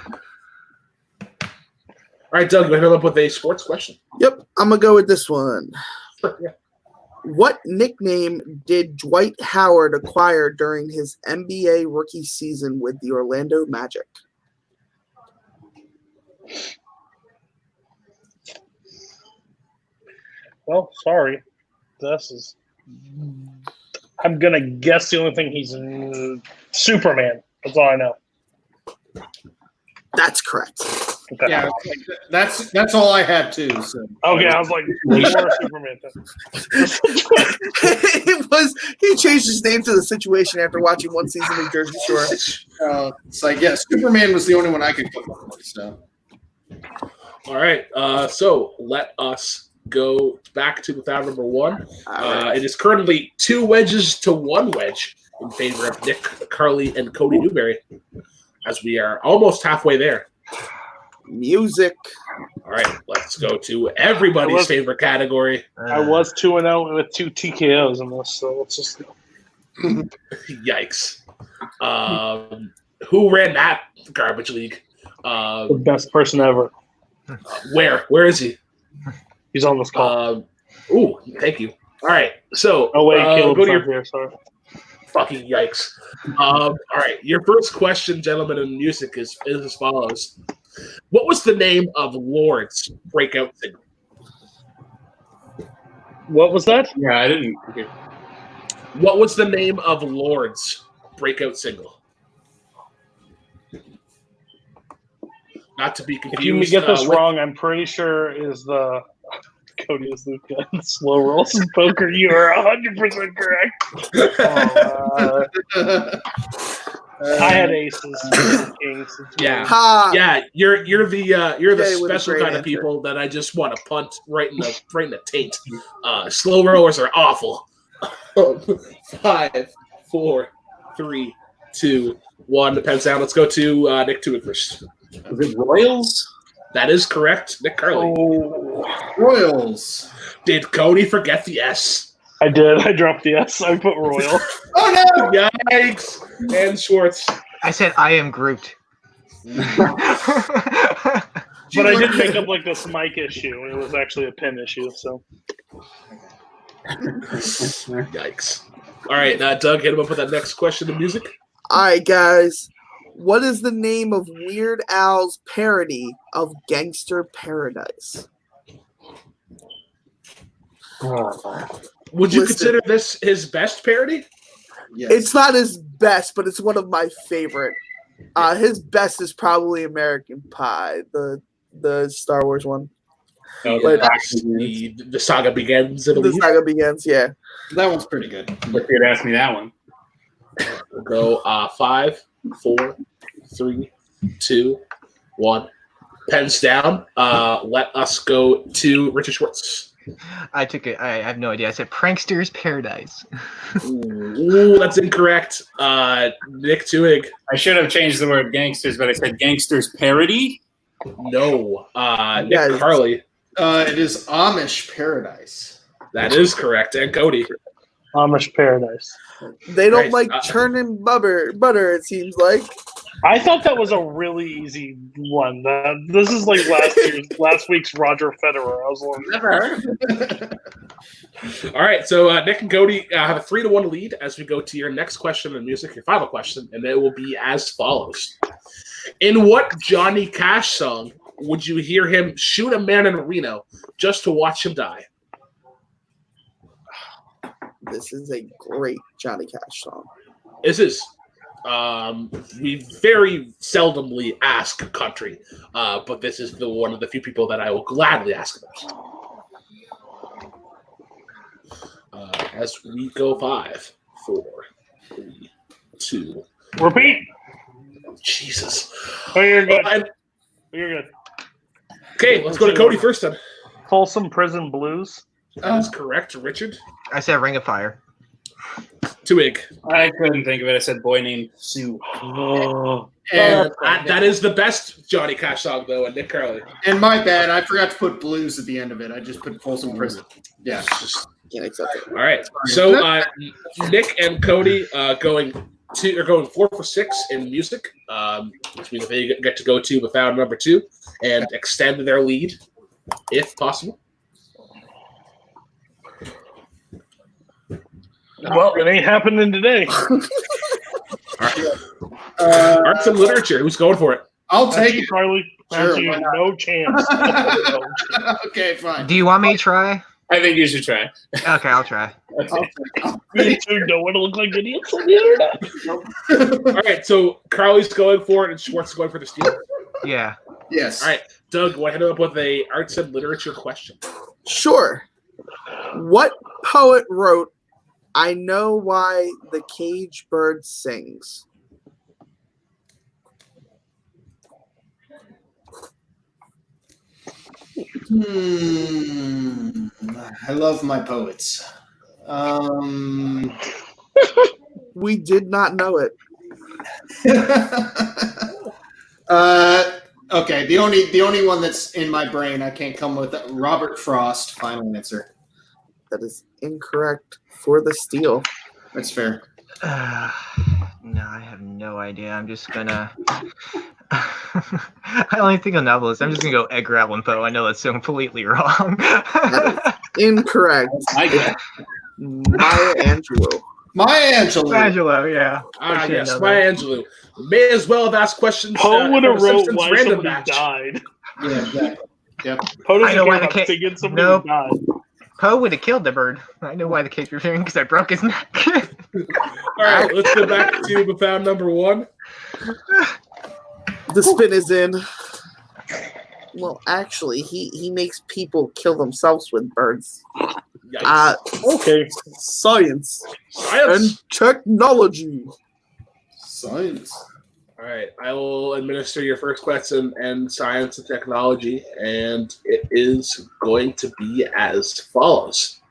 right, Doug, you come up with a sports question. Yep, I'm gonna go with this one. Yeah. What nickname did Dwight Howard acquire during his NBA rookie season with the Orlando Magic? Well, sorry. I'm gonna guess the only thing he's Superman. That's all I know. That's correct. Okay. Yeah, that's all I had too. So. Okay, I was like, more Superman. It was he changed his name to the situation after watching one season of Jersey Shore. It's like, yeah, Superman was the only one I could come up with. So. All right. So let us go back to without number one. It is currently 2 wedges to 1 wedge in favor of Nick, Carly, and Cody Newberry, as we are almost halfway there. Music. All right, let's go to everybody's favorite category. I was 2-0 with 2 TKOs in this, so let's just go. Yikes. Who ran that garbage league? The best person ever. Where is he? He's on this call. Ooh, thank you. All right, so Oh wait, Caleb's go to not your here. Sorry. fucking yikes. All right, your first question, gentlemen, in music is as follows. What was the name of Lord's breakout single? What was that? Yeah, I didn't. Okay. What was the name of Lord's breakout single? Not to be confused. If you get this with- wrong, I'm pretty sure is the Cody is the slow rolls in poker. You are 100% correct. I had aces, kings. Yeah. Ha! Yeah, you're the Yeah, with a special great kind of answer. people that I just want to punt right in the taint. Slow rowers are awful. 5, 4, 3, 2, 1. Pens down. Let's go to Nick Tuick first. Was it Royals? That is correct. Nick Carly. Oh, Royals. Did Cody forget the S? I did. I dropped the S. I put Royal. Oh no! Yikes! And Schwartz. I said I am Groot. But I did make up like this mic issue. It was actually a pen issue. So Yikes. All right, Doug, hit him up with that next question of music. All right, guys. What is the name of Weird Al's parody of Gangster Paradise? Would you Listen. consider this his best parody? Yes. It's not his best, but it's one of my favorite. His best is probably American Pie, the Star Wars one. Oh, But- The saga begins. It'll The be. saga begins, yeah. That one's pretty good. If you'd asked me that one. We'll go 5, 4, 3, 2, 1. Pens down. Let us go to Richard Schwartz. I took it. I have no idea. I said Prankster's Paradise. Ooh, that's incorrect. Nick Tuig. I should have changed the word gangsters, but I said gangsters parody. No. Nick Yeah. Carly. It is Amish Paradise. That is correct. And Cody. Amish Paradise. They don't Right, like churning butter, it seems like. I thought that was a really easy one. This is like last week's Roger Federer. I was like, Never heard of it. All right, so Nick and Cody have a 3-1 lead as we go to your next question in music, your final question, and it will be as follows. In what Johnny Cash song would you hear him shoot a man in Reno just to watch him die? This is a great Johnny Cash song. This is we very seldomly ask country, but this is one of the few people that I will gladly ask about. As we go 5, 4, 3, 2. repeat. Jesus. Oh, you're good. You're good. Okay, let's go to Cody first then. Folsom Prison Blues. That is correct, Richard. I said Ring of Fire. Twig. I couldn't think of it. I said Boy Named Sue. Oh. And, That is the best Johnny Cash song, though, and Nick Carley. and my bad, I forgot to put blues at the end of it. I just put Folsom Prison. Yeah. Can't accept it. All right. So Nick and Cody going 4 for 6 in music, which means they get to go to without number 2 and extend their lead, if possible. Well, it ain't happening today. Arts and literature. Who's going for it? I'll That's take you, it. Charlie. That's Sure, you. why not? No chance. Okay, fine. Do you want me to try? I think you should try. Okay, I'll try. You two don't want to look like idiots on the internet. All right. So Carly's going for it, and Schwartz is going for the steal. Yeah. Yes. All right. Doug, want to hit him up with a arts and literature question? Sure. What poet wrote "I Know Why the Cage Bird Sings"? I love my poets. We did not know it. Okay, the only one that's in my brain I can't come with Robert Frost. Final answer. That is incorrect for the steal. That's fair. No, I have no idea. I'm just gonna. I only think of novelists. I'm just gonna go Edgar Allan Poe. I know that's so completely wrong. That is incorrect. I guess. Maya Angelou. Maya Angelou. Angelo, yeah. I should Yes, know Maya that. Angelou. May as well have asked questions. Poe would have for the wrote Simpsons why random somebody match. died. Yeah, exactly. Yep. Poe I doesn't know care why the about cat- singing somebody Nope. who died. Poe would have killed the bird. I know why the cage was because I broke his neck. All right, let's go back to Profound number 1. The spin is in. Well, actually, he makes people kill themselves with birds. Yikes. Okay. Science Science. and technology. Science. All right, I will administer your first question in science and technology, and it is going to be as follows.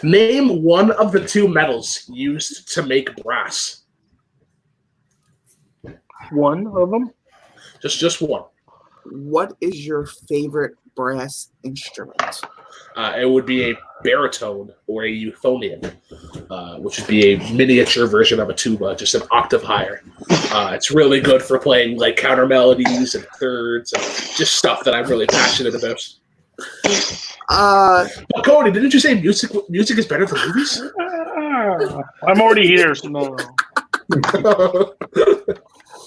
Name one of the 2 metals used to make brass. One of them? Just one. What is your favorite brass instrument? It would be a baritone or a euphonium, which would be a miniature version of a tuba, just an octave higher. It's really good for playing like counter melodies and thirds and just stuff that I'm really passionate about. But Cody, didn't you say music is better than movies? I'm already here, so no.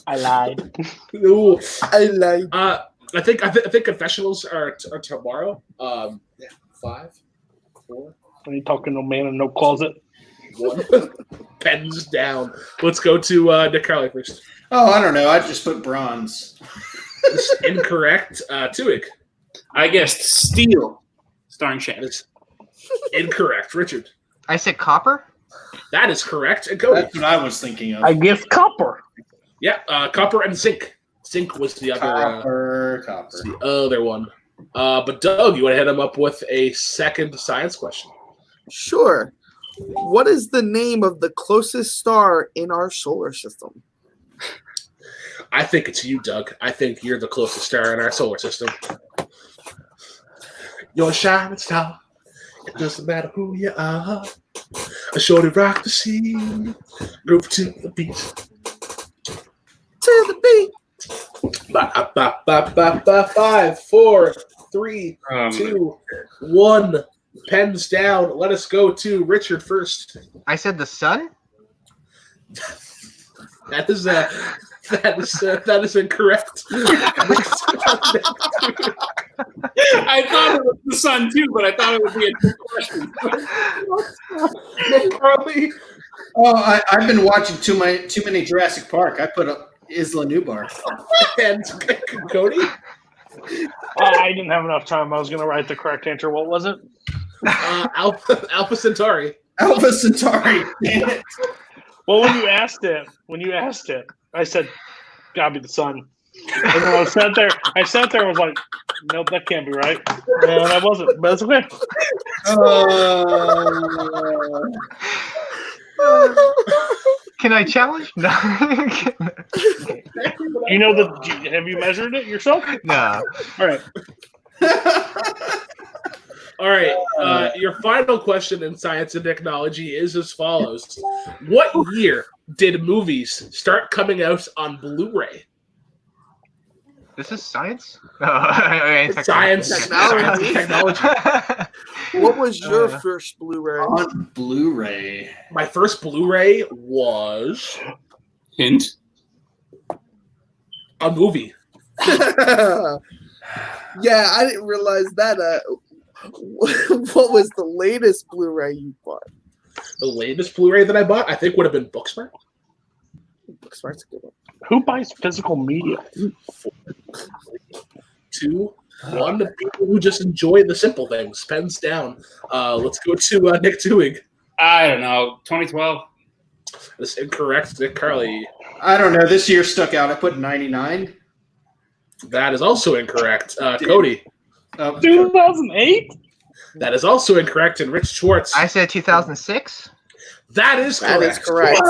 I lied. Ooh. I like. I think confessionals are tomorrow. 5, 4, I ain't talking no man in no closet. 1. Pens down. Let's go to Nick Carley first. Oh, I don't know. I just put bronze. This is incorrect. Tuig. I guessed steel. Starring Shannon. That is incorrect. Richard. I said copper? That is correct. And Cody. That's what I was thinking of. I guess copper. Yeah, copper and zinc. Zinc was the other Copper. the other one. But Doug, you want to hit him up with a second science question? Sure. What is the name of the closest star in our solar system? I think it's you, Doug. I think you're the closest star in our solar system. You're a shining star. It doesn't matter who you are. A shorty rock the scene. Groove to the beat. to the beat. 5, 4, 3, 2, 1. Pens down. Let us go to Richard first. I said the sun? That is incorrect. I thought it was the sun too, but I thought it would be a good question. Carly. Oh, I've been watching too many Jurassic Park. I put up Isla Nublar. And Cody. I didn't have enough time. I was going to write the correct answer. What was it? Alpha Centauri. Alpha Centauri. Damn it. Well, when you asked it, I said, "Gotta be the sun." And then I sat there and was like, "Nope, that can't be right." And I wasn't, but it's okay. Can I challenge? No. You know have you measured it yourself? No. All right. All right. Your final question in science and technology is as follows: what year did movies start coming out on Blu-ray? This is science? Oh, Science, Technology. technology. What was your first Blu-ray? On Blu-ray. My first Blu-ray was Hint. a movie. Yeah, I didn't realize that. What was the latest Blu-ray you bought? The latest Blu-ray that I bought, I think, would have been Booksmart. Booksmart's a good one. Who buys physical media? 2, 1. The people who just enjoy the simple things. Pens down. Let's go to Nick Tuig. I don't know. 2012. That's incorrect. Nick Carly. I don't know. This year stuck out. I put 99. That is also incorrect. Cody. 2008? That is also incorrect. And Rich Schwartz. I said 2006. That is correct. That is correct.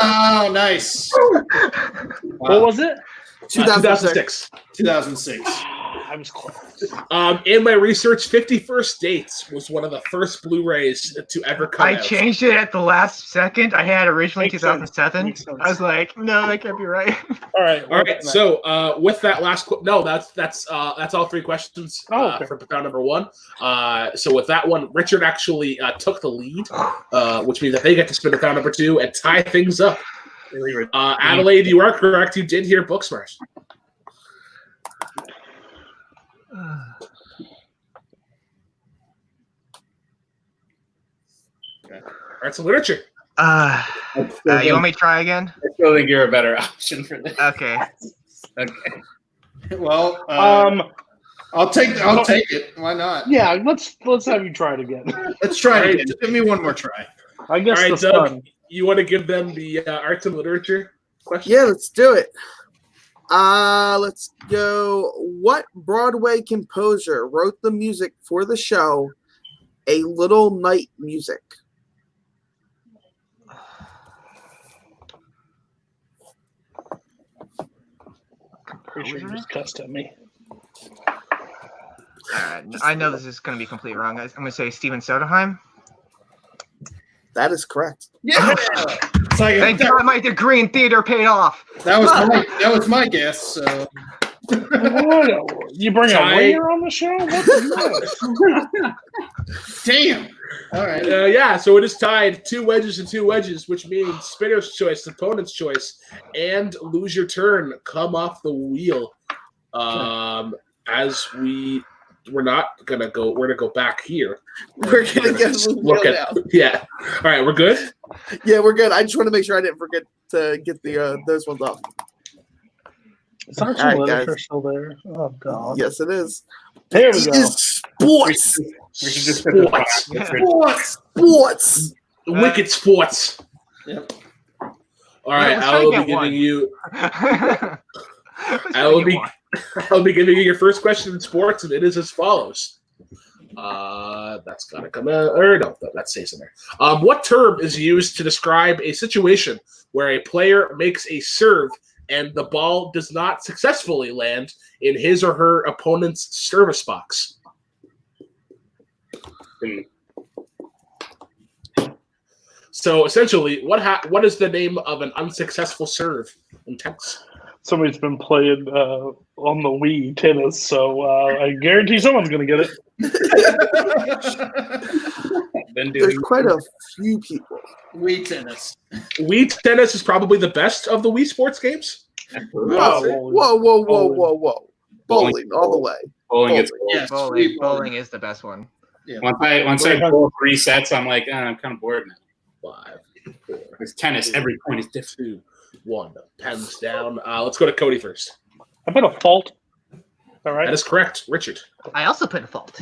Oh, nice. What was it? 2006. 2006. I was close. In my research, 50 First Dates was one of the first Blu-rays to ever come I out. changed it at the last second. I had originally Makes sense. 2007. Makes sense. I was like, no, that can't be right. All right. All right, so with that last that's all 3 questions Okay. for round number 1. So with that one, Richard actually took the lead, which means that they get to spin round number 2 and tie things up. Adelaide, you are correct. You did hear Booksmart. All right, so literature. You want me to try again? I still think you're a better option for this. Okay. Okay. Well, I'll take it. Why not? Yeah, let's have you try it again. Let's try All it right. again. Just give me one more try. I guess All right, the Doug, sun. you want to give them the arts and literature question? Yeah, let's do it. Let's go. What Broadway composer wrote the music for the show A Little Night Music? Pretty sure you just cussed at me. I know this is going to be completely wrong, guys. I'm going to say Steven Soderheim. That is correct. Yeah. It's like, Thank God my degree in theater paid off. that was my guess. So What? You bring a ringer on the show? What's this? damn. All right. Yeah, so it is tied 2 wedges and 2 wedges, which means spinner's choice, opponent's choice, and lose your turn come off the wheel. As we're not gonna go. We're gonna go back here. We're gonna get the wheel now. Yeah. All right, we're good. Yeah, we're good. I just want to make sure I didn't forget to get the those ones off. Is our All right, literature guys. still there? Oh god. Yes, it is. There we It go. is sports. We should just put the Sports. box. Sports. Wicked sports. Yep. All right, Let's I try to will get be one. giving you. Let's I will make it be. one. I'll be giving you your first question in sports, and it is as follows. That's gotta come out. Or no, that stays in there. What term is used to describe a situation where a player makes a serve and the ball does not successfully land in his or her opponent's service box? So essentially, what is the name of an unsuccessful serve in tennis? Somebody's been playing on the Wii tennis, so I guarantee someone's going to get it. There's quite a few people. Wii tennis. Wii tennis is probably the best of the Wii sports games. Whoa. Bowling all the way. Bowling is Yes, Bowling is the best one. Yeah. Once I bowl 3 sets, I'm like, I'm kind of bored now. 5, 4, It's tennis. Every point is different. 2, 1. Pens down. Let's go to Cody first. I put a fault. All right. That is correct, Richard. I also put a fault.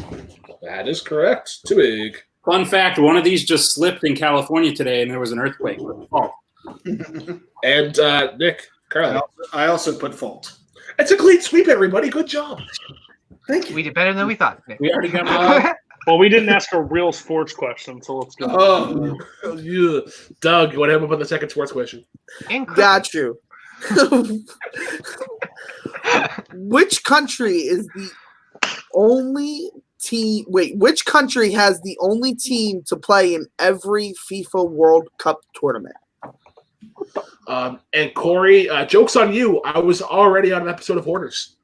That is correct. Too big. Fun fact: one of these just slipped in California today, and there was an earthquake. Oh, And Nick, Carly. I also put fault. It's a clean sweep, everybody. Good job. Thank you. We did better than we thought. Nick. we already got. Well, we didn't ask a real sports question, so let's go. Oh, Yeah. Doug, you want to hit him up on the second sports question? Got you. Which country is the only team? Wait, which country has the only team to play in every FIFA World Cup tournament? And Corey, joke's on you. I was already on an episode of Hoarders.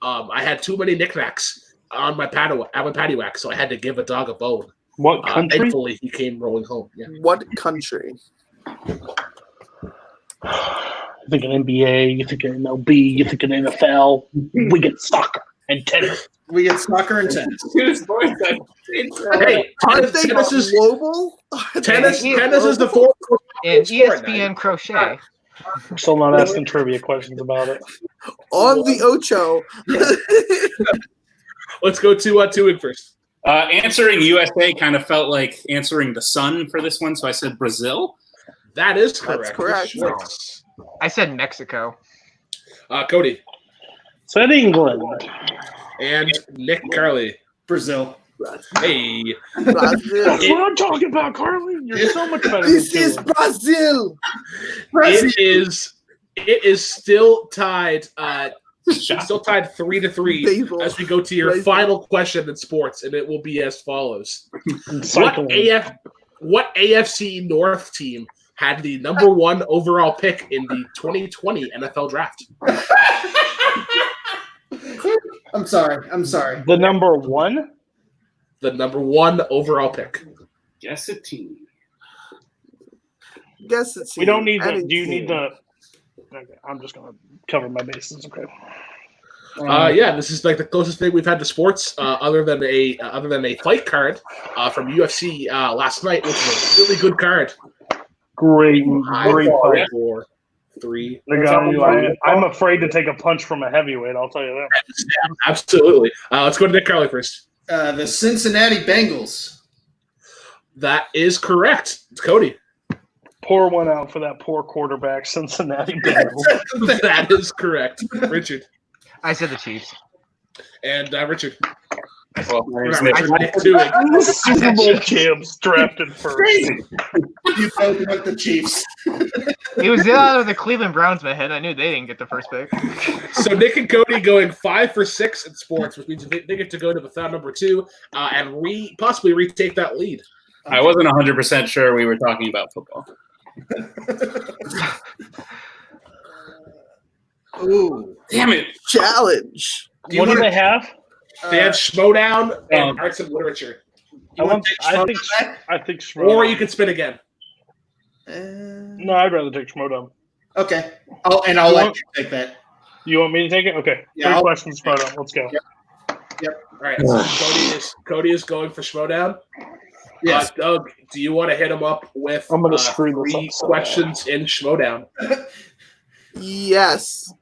I had too many knickknacks on my patty whack, so I had to give a dog a bone. What country? Thankfully, he came rolling home. Yeah. What country? You think an NBA, you think an MLB, you think an NFL. We get soccer and tennis. we get soccer and tennis. Hey, Aren't they tennis is global? tennis is the fourth And sport at ESPN night. crochet. I'm still not asking trivia questions about it. On the Ocho. Let's go to Tuig first. Answering USA kind of felt like answering the sun for this one, so I said Brazil. That is correct. correct. Schwartz. I said Mexico. Cody Said England. and Nick, Carly. Brazil. Hey, Brazil. That's what I'm talking about, Carly. You're so much better This than is Keelan. Brazil. it is still tied. It's still tied 3-3 Basil. as we go to your Basil. final question in sports, and it will be as follows: Cycling. What AFC North team had the number 1 overall pick in the 2020 NFL Draft? I'm sorry. The number 1? The number 1 overall pick. Guess a team. Guess it's We don't need the. any Do you need team. the? Okay, I'm just gonna cover my bases. Okay. Yeah, this is like the closest thing we've had to sports, other than a fight card from UFC last night, which was a really good card. Great 5, fight. 4, 3. I'm afraid to take a punch from a heavyweight. I'll tell you that. Yeah, absolutely. Let's go to Nick Carly first. The Cincinnati Bengals. That is correct. It's Cody. Pour one out for that poor quarterback, Cincinnati Bengals. That is correct. Richard. I said the Chiefs. And Richard. Well, Nick too. Super Bowl champs drafted first. You both went the Chiefs. It was out of the Cleveland Browns in my head. I knew they didn't get the first pick. So Nick and Cody going 5 for 6 in sports, which means they get to go to the third number 2 and possibly retake that lead. I wasn't 100% sure we were talking about football. Ooh. Damn it. Challenge. What do they have? They have Schmodown and Arts and Literature. I think Schmodown. Or you can spin again. No, I'd rather take Schmodown. Okay. I'll let you take that. You want me to take it? Okay. Yeah, 3 I'll- questions, Schmodown. Let's go. Yep. All right. So Cody is going for Schmodown. Yes. Doug, do you want to hit him up with I'm gonna screw this 3 up so questions in Schmodown? Yes.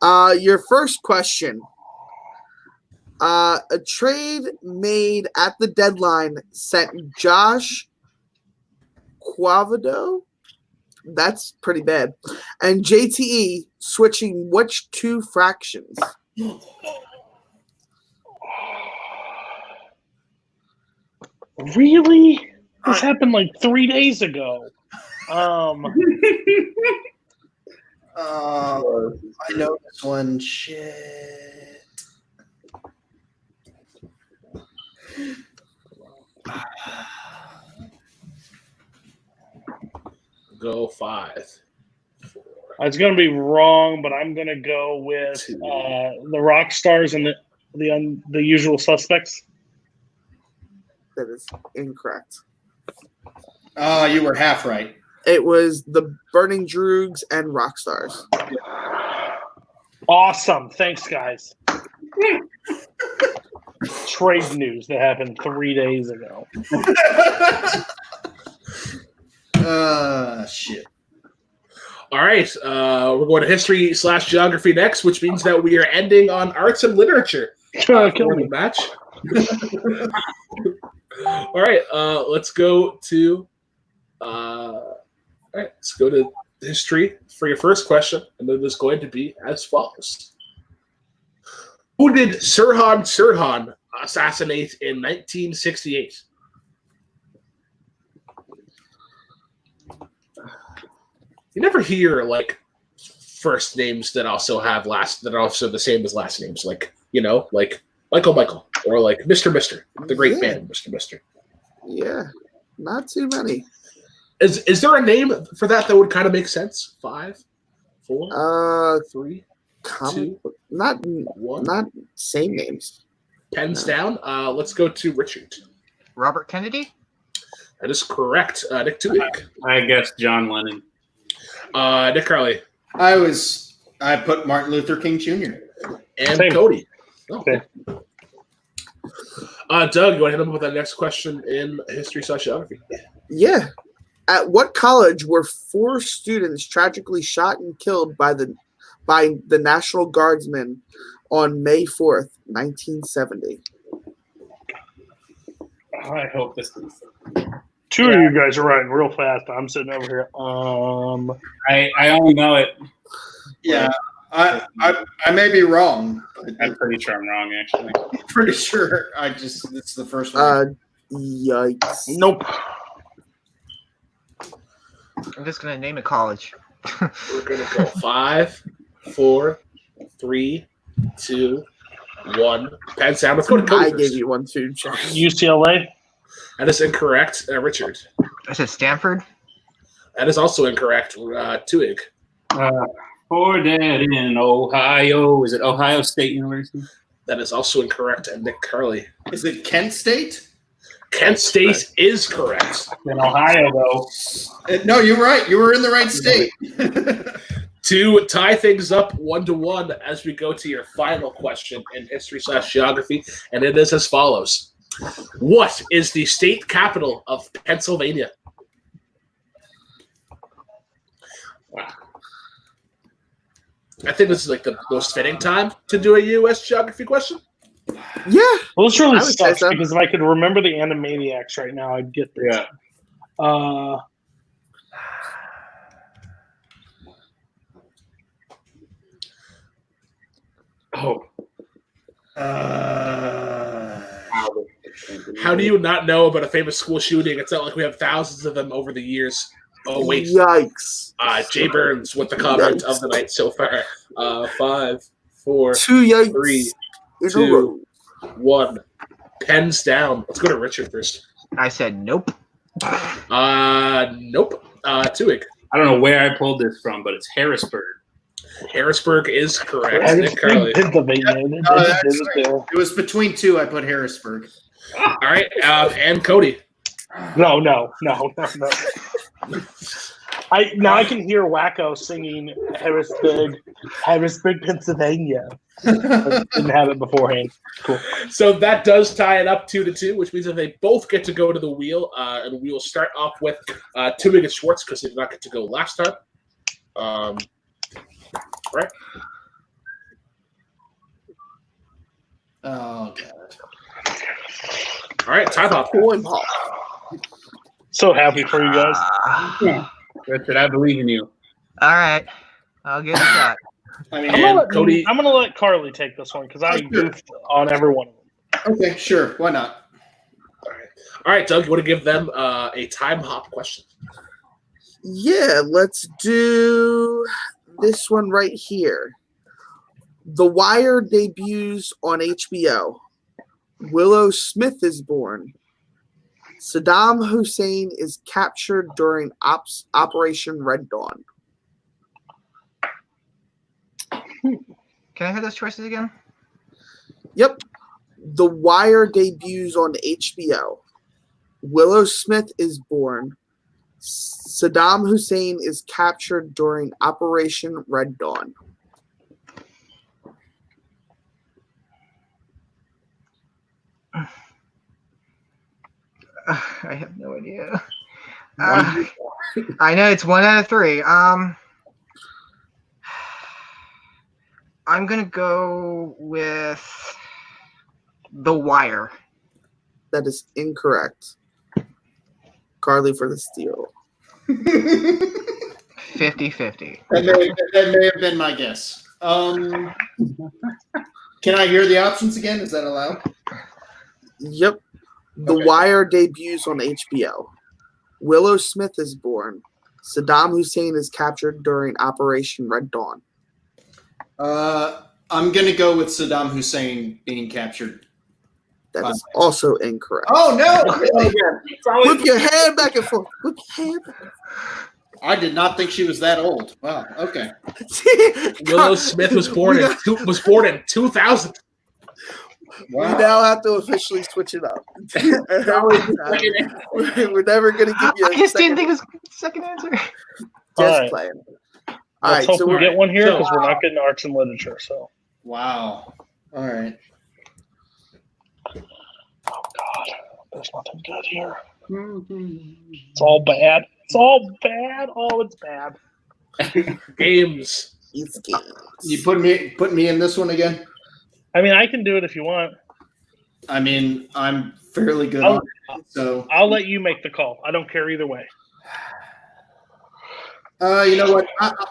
Your first question. A trade made at the deadline sent Josh Quavado. That's pretty bad. And JTE switching which 2 fractions? Really? This happened like 3 days ago. I know this one. Shit. Go 5, 4, It's going to be wrong, but I'm going to go with the rock stars and the usual suspects. That is incorrect. Oh, you were half right. It was the Burning Droogs and Rockstars. Awesome. Thanks, guys. Trade news that happened 3 days ago. Shit. All right, we're going to history/geography next, which means that we are ending on arts and literature. Kill For me. the match. All right, let's go to history for your first question, and it is going to be as follows: Who did Sirhan assassinate in 1968? You never hear like first names that also have that are also the same as last names, like like Michael, or like Mr. the great band Mr. Yeah, not too many. Is there a name for that would kind of make sense? 5, 4, 3, 2, not 1. Not same names. Pens down. Let's go to Richard. Robert Kennedy? That is correct. Nick Tuig. I guess John Lennon. Nick Carly. I put Martin Luther King Jr. And Same. Cody. Oh. Okay. Doug, you want to hit him with that next question in history/geography? Yeah. At what college were 4 students tragically shot and killed by the National Guardsmen on May 4th, 1970? I hope this is. 2 of you guys are running real fast. I'm sitting over here. I only know it. Yeah, I may be wrong. But I'm pretty sure I'm wrong, actually. I'm pretty sure. It's the first one. Yikes. Nope. I'm just gonna name a college. We're gonna go 5, 4, 3, 2, 1. Pens down. Let's go to Cody I first. gave you one too, Jack. UCLA. That is incorrect. Richard. I said Stanford. That is also incorrect. Tuig. For Dad in Ohio. Is it Ohio State University? That is also incorrect. And Nick Carly. Is it Kent State? Kent State is correct. In Ohio, though. No, you're right. You were in the right state. To tie things up 1-1 as we go to your final question in history/geography, and it is as follows. What is the state capital of Pennsylvania? I think this is like the most fitting time to do a U.S. geography question. Yeah. Well, this really I would say sucks so. because if I could remember the Animaniacs right now, I'd get this. Yeah. How do you not know about a famous school shooting? It's not like we have thousands of them over the years. Oh, wait. Yikes. Jay Burns with the comment of the night so far. 5, 4, 2 yikes 3, in a 2, row. 1. Pens down. Let's go to Richard first. I said nope. Nope. Tuig. I don't know where I pulled this from, but it's Harrisburg. Harrisburg is correct. Nick Carly. It was between 2. I put Harrisburg. All right. And Cody. No. I can hear Wacko singing Harrisburg, Pennsylvania. I didn't have it beforehand. Cool. So that does tie it up 2-2, which means that they both get to go to the wheel. And we will start off with Tuig and Schwartz because they did not get to go last time. Right. Oh, God. All right, time hop. So happy for you guys. Richard, I believe in you. All right. I'll give it a shot. I mean, And Cody. I'm gonna let Carly take this one because I goofed on every one of them. okay, sure. Why not? All right, Doug, you want to give them a time hop question? Yeah, let's do this one right here. The Wire debuts on HBO. Willow Smith is born. Saddam Hussein is captured during Operation Red Dawn. Can I have those choices again? Yep. The Wire debuts on HBO. Willow Smith is born. Saddam Hussein is captured during Operation Red Dawn. I have no idea. I know it's 1 out of 3. I'm gonna go with The Wire. That is incorrect. Carly for the steal. 50-50. That may have been my guess. Can I hear the options again? Is that allowed? Yep. The Okay. Wire debuts on HBO. Willow Smith is born. Saddam Hussein is captured during Operation Red Dawn. I'm going to go with Saddam Hussein being captured. That is also incorrect. Oh, no! Whip your hand back and forth. Whip your hand back and I did not think she was that old. Wow, okay. forth. Willow Smith was born in 2000. We now have to officially switch it up. We're never going to give you a I just second, didn't think it was a second answer. just Alright. playing. All Let's right, hope so we we're, get one here So- because we're not getting arts and literature. So, Wow. All right. oh god, there's nothing good here. It's all bad. It's all bad. Oh, it's bad. Games. it's games. You put me in this one again? I mean, I can do it if you want. I mean, I'm fairly good I'll- on it, so I'll let you make the call. I don't care either way. you know what?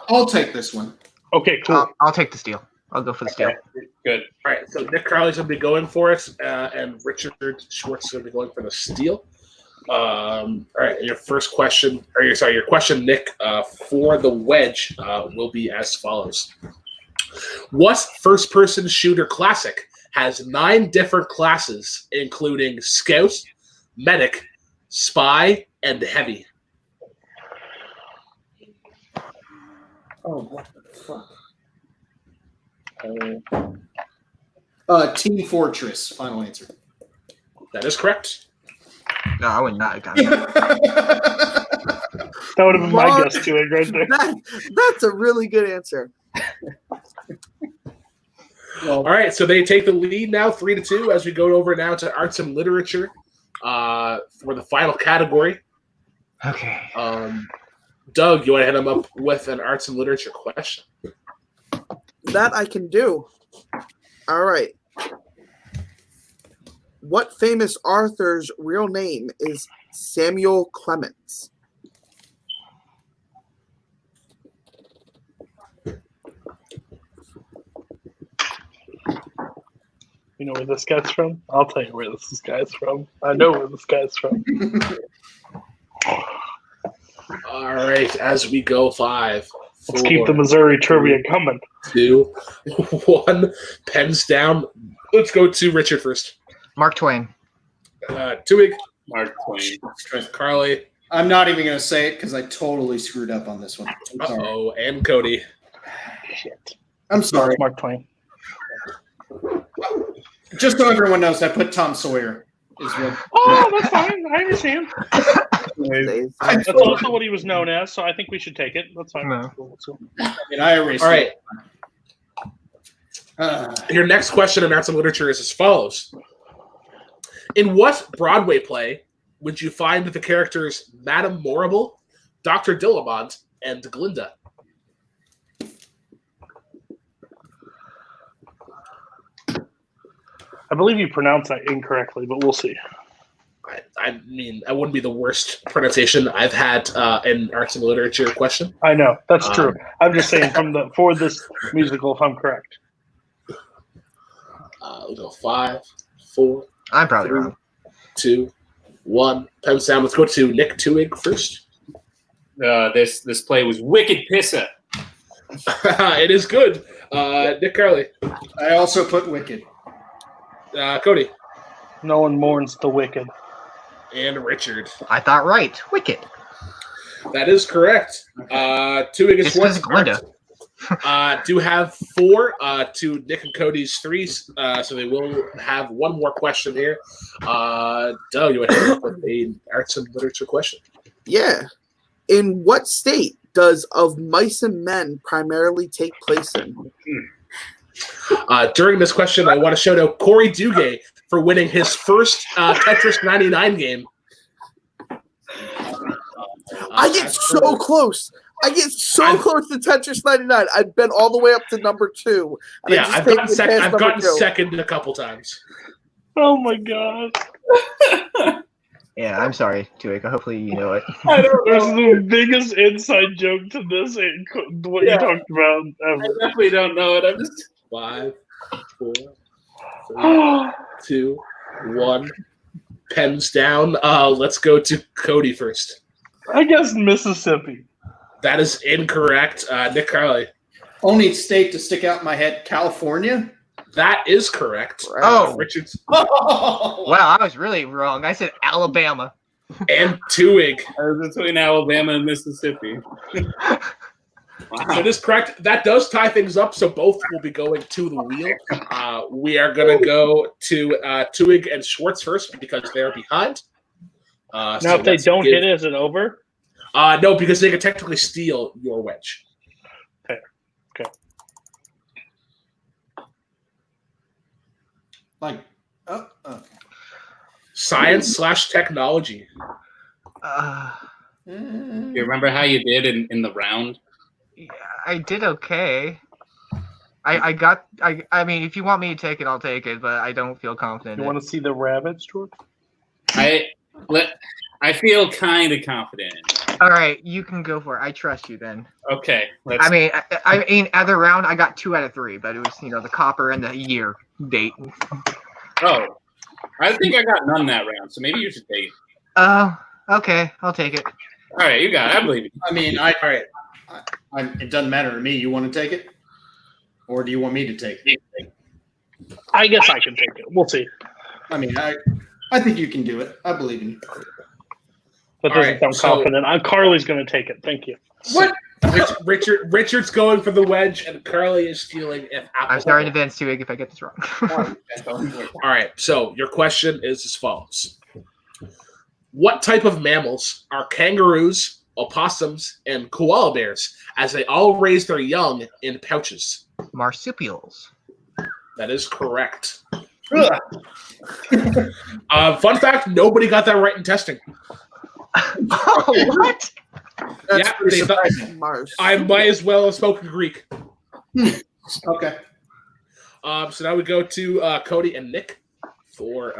I'll take this one. Okay, cool. I'll take the steal. I'll go for the steal. Okay, good. All right, so Nick Carley's going to be going for it, and Richard Schwartz is going to be going for the steal. All right, and your question, Nick, for the wedge will be as follows. What first-person shooter classic has 9 different classes, including Scout, Medic, Spy, and Heavy? Oh, what the fuck? Team Fortress. Final answer. That is correct. No, I would not have gotten that. That would have been my Mark- guess too, right there. That's a really good answer. All right, so they take the lead now, 3-2, as we go over now to arts and literature for the final category. Okay. Doug, you want to hit them up with an arts and literature question? That I can do. All right. What famous author's real name is Samuel Clemens? You know where this guy's from? I'll tell you where this guy's from. I know where this guy's from. All right, as we go 5, 4, Let's keep the Missouri trivia coming. 2, 1, pens down. Let's go to Richard first. Mark Twain. Tuig, Mark Twain. Carly, I'm not even going to say it because I totally screwed up on this one. I'm sorry. uh-oh, and Cody. Shit. I'm sorry. Mark Twain. Just so everyone knows, I put Tom Sawyer. Is what. Oh, that's fine. I understand. Dave? That's also what he was known as, so I think we should take it. That's fine. No. And I erased All right, it. your next question in arts and literature is as follows. In what Broadway play would you find the characters Madame Morrible, Dr. Dillamont, and Glinda? I believe you pronounced that incorrectly, but we'll see. I mean, that wouldn't be the worst pronunciation I've had in arts and literature question. I know that's true. I'm just saying for this musical, if I'm correct. We'll go 5, 4, I'm probably 3, wrong. 2, 1. Pens down. Let's go to Nick Tuig first. This play was Wicked Pissa. It is good. Nick Carley. I also put Wicked. Cody. No one mourns the wicked. And Richard. I thought right. Wicked. That is correct. Tuig is It's because Glinda. Do have 4 to Nick and Cody's 3, so they will have one more question here. Doug, you want to hit with an arts and literature question? Yeah. In what state does Of Mice and Men primarily take place in? During this question, I want to shout out Corey Duguay for winning his first Tetris 99 game. I get so close. I get so close to Tetris 99. I've been all the way up to number 2. and I Yeah, just I've take gotten, it past I've number gotten 2. second a couple times. Oh my god. Yeah, I'm sorry, Tuika. Hopefully you know it. I don't There's know. the biggest inside joke to this, what you talked about I ever. definitely don't know it. I'm just 5, 4, 3, 2, 1. Pens down. Let's go to Cody first. I guess Mississippi. That is incorrect. Nick Carly. Only state to stick out in my head, California. That is correct. Oh. Richards Wow, I was really wrong. I said Alabama. and Tuig. I was between Alabama and Mississippi. So it is correct. That does tie things up, so both will be going to the wheel. We are going to go to Tuig and Schwartz first because they're behind. Now, if they don't hit it, is it over? No, because they could technically steal your wedge. Okay. Like, okay. Science/technology. You remember how you did in the round? Yeah, I did okay. I mean, if you want me to take it, I'll take it, but I don't feel confident. You want to see the rabbits, George? I feel kind of confident. All right, you can go for it. I trust you then. Okay. I mean, at the round, I got 2 out of 3, but it was the copper and the year date. Oh, I think I got none that round, so maybe you should take it. Okay, I'll take it. All right, you got it. I believe you. I mean, all right. It doesn't matter to me. You want to take it, or do you want me to take it? I guess I can take it. We'll see. I mean, I think you can do it. I believe in you. But All doesn't right, sound confident. Carly's going to take it. Thank you. What? Richard's going for the wedge, and Carly is stealing. I'm sorry in advance, Tuig, if I get this wrong. All right, so your question is as follows. What type of mammals are kangaroos, opossums, and koala bears, as they all raise their young in pouches? Marsupials. That is correct. Fun fact, nobody got that right in testing. Oh, what? That's Yeah, pretty they thought- surprising. Mars. I might as well have spoken Greek. Okay. So now we go to Cody and Nick for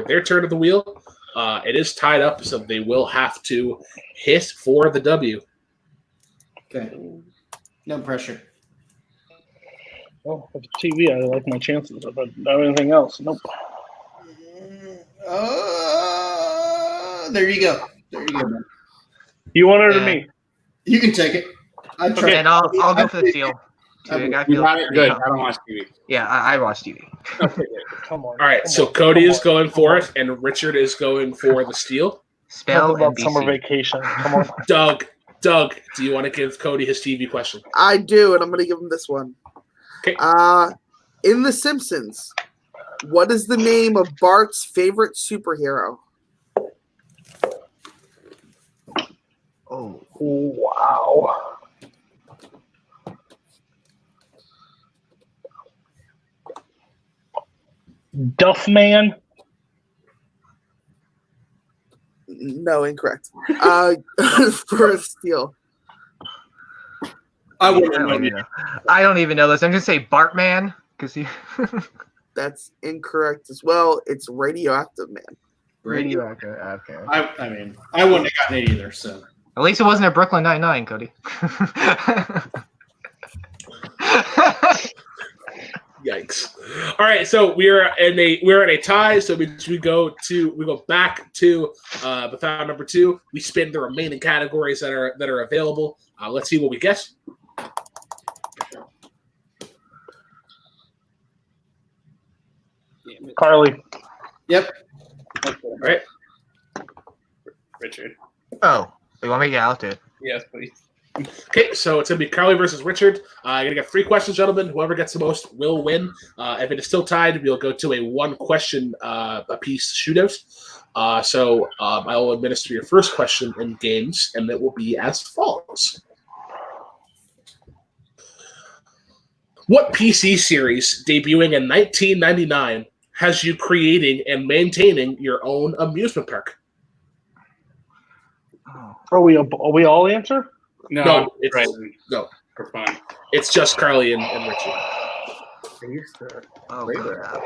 their turn of the wheel. It is tied up, so they will have to hit for the W. Okay. No pressure. Oh, with TV, I like my chances. But not anything else. Nope. There you go. There you go, man. You want it or Yeah. me? You can take it. I trust And I'll go for the steal. Tuig, I You feel got it? pretty Good. I confident. don't watch TV. Yeah, I watch TV. Okay, good. Come on. All right, come so on, Cody come is on. going for it, and Richard is going for the steal. Spell Talk about NBC. summer vacation. Come on. Doug, do you want to give Cody his TV question? I do, and I'm going to give him this one. Okay. In The Simpsons, what is the name of Bart's favorite superhero? Oh, Wow. Duffman. No, incorrect. For a steal. I I wouldn't don't know. even know. I don't even know this. I'm gonna say Bartman because he That's incorrect as well. It's Radioactive Man. radioactive. Okay. I mean, I wouldn't have gotten it either. So At least it wasn't a Brooklyn Nine-Nine, Cody. Yikes! All right, so we're at a tie. So we go back to the found number 2. We spin the remaining categories that are available. Let's see what we get. Carly. yep. All right. Richard. Oh, you want me to get out there? Yes, please. Okay, so it's going to be Carly versus Richard. You're going to get 3 questions, gentlemen. Whoever gets the most will win. If it is still tied, we'll go to a 1-question apiece shootout. So I will administer your first question in games, and it will be as follows. What PC series debuting in 1999 has you creating and maintaining your own amusement park? Are we all answer? No, it's, right. no. For fun. It's just Carly and Richard. I used to. Oh, crap.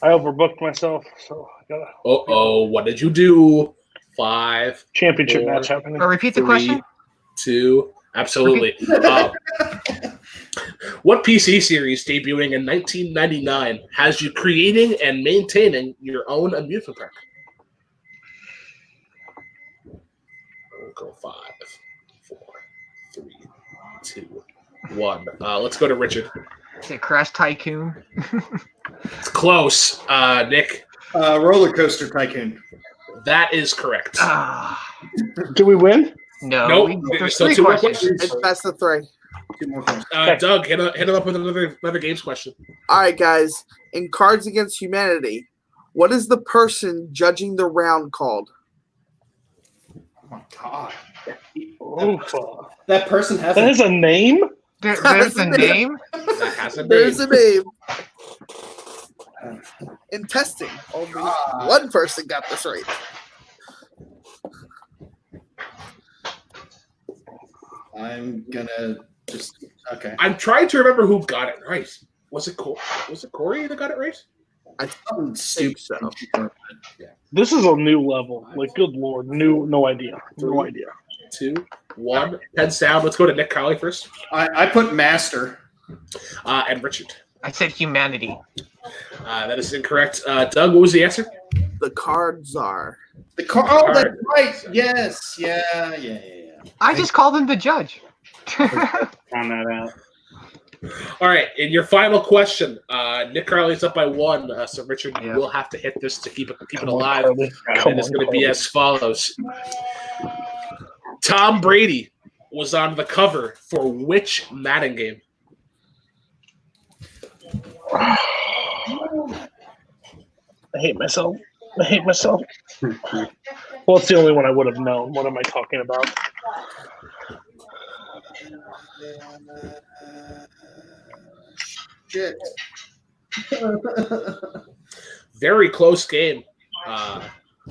I overbooked myself, so I got a Uh-oh, what did you do? 5, championship 4, match happening. Oh, repeat the 3, question. 2, absolutely. What PC series debuting in 1999 has you creating and maintaining your own amusement park? We'll go 5, 4, 3, 2, 1. Let's go to Richard. Is it Crash Tycoon? It's close. Nick, Roller Coaster Tycoon. that is correct. Did we win? No. Nope. There's So 3 2 more questions. It's best of 3. 2 more questions. Doug, hit him up with another games question. All right, guys. In Cards Against Humanity, what is the person judging the round called? Oh my god. Oof. That person has That is a name? There's a name? That has a There's name. a name. In testing, only one person got this right. I'm gonna just okay. I'm trying to remember who got it right. Was it Corey that got it right? Something stupid. so. This is a new level. Like, good lord, no idea. No idea. 2, 1. Heads down. Let's go to Nick Carly first. I put master. And Richard. I said humanity. That is incorrect. Doug, what was the answer? The cards are. The car. Oh, that's right. Yes. Yeah. I just called him the judge. Found that out. All right. In your final question, Nick Carly's up by 1. So Richard, you will have to hit this to keep it alive. And it's going to be as follows. Tom Brady was on the cover for which Madden game? I hate myself. Well, it's the only one I would have known. What am I talking about? Shit. Very close game.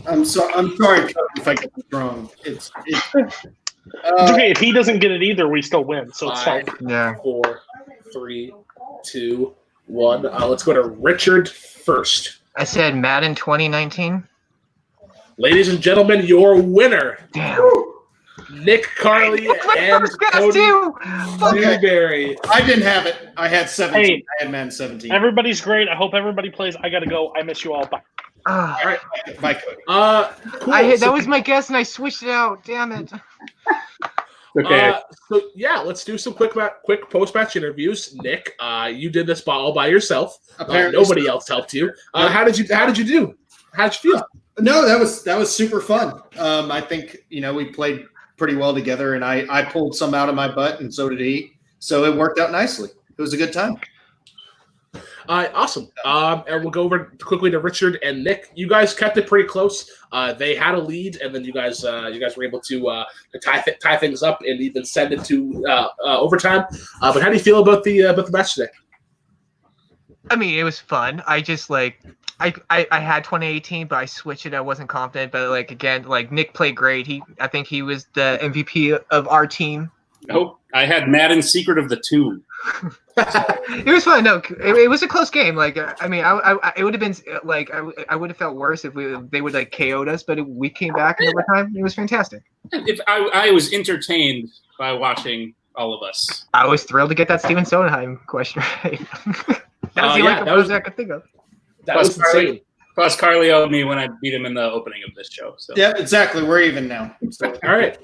I'm sorry if I get this wrong. It's It's okay. If he doesn't get it either, we still win. So it's fine. 5, Yeah. 4, 3, 2, 1. Let's go to Richard first. I said Madden 2019. Ladies and gentlemen, your winner, Damn. Nick Carly and Cody Newberry. I didn't have it. I had 17. Hey. I had man 17. Everybody's great. I hope everybody plays. I gotta go. I miss you all. Bye. All right. Bye, Cody. Cool. That was my guess, and I switched it out. Damn it. Okay. So yeah, let's do some quick post-match interviews. Nick, you did this all by yourself. Apparently Nobody else helped you. How did you do? How'd you feel? No, that was super fun. I think we played pretty well together, and I pulled some out of my butt, and so did he. So it worked out nicely. It was a good time. Awesome. And we'll go over quickly to Richard and Nick. You guys kept it pretty close. They had a lead, and then you guys were able to tie things up and even send it to overtime. But how do you feel about the match today? I mean, it was fun. I just I had 2018, but I switched it. I wasn't confident, but again, Nick played great. I think he was the MVP of our team. Nope. I had Madden Secret of the Tomb. It was fun. No, it was a close game. I mean, it would have been I would have felt worse if they would KO'd us, but we came back in overtime. It was fantastic. If I was entertained by watching all of us. I was thrilled to get that Steven Sondheim question right. That was the only composer I could think of. That was insane. Plus, Carly owed me when I beat him in the opening of this show. So. Yeah, exactly. We're even now. So, all right.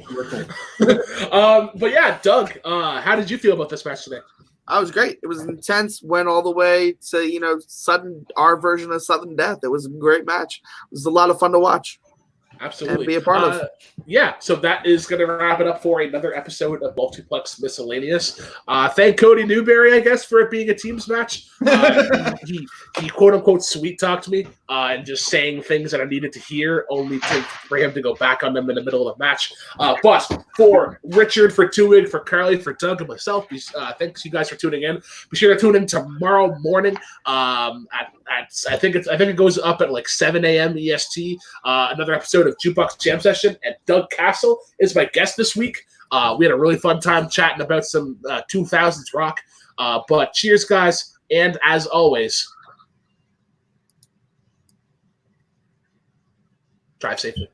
But yeah, Doug, how did you feel about this match today? I was great. It was intense. Went all the way to our version of sudden death. It was a great match. It was a lot of fun to watch. Absolutely. and be a part of. Yeah, so that is going to wrap it up for another episode of Multiplex Miscellaneous. Thank Cody Newberry, I guess, for it being a teams match. He quote-unquote sweet-talked me and just saying things that I needed to hear, only for him to go back on them in the middle of the match. But for Richard, for Tuig, for Carly, for Doug, and myself, thanks you guys for tuning in. Be sure to tune in tomorrow morning I think it goes up at like 7 a.m. EST. Another episode of Jukebox Jam Session, and Doug Castle is my guest this week. We had a really fun time chatting about some 2000s rock. But cheers, guys, and as always, drive safely.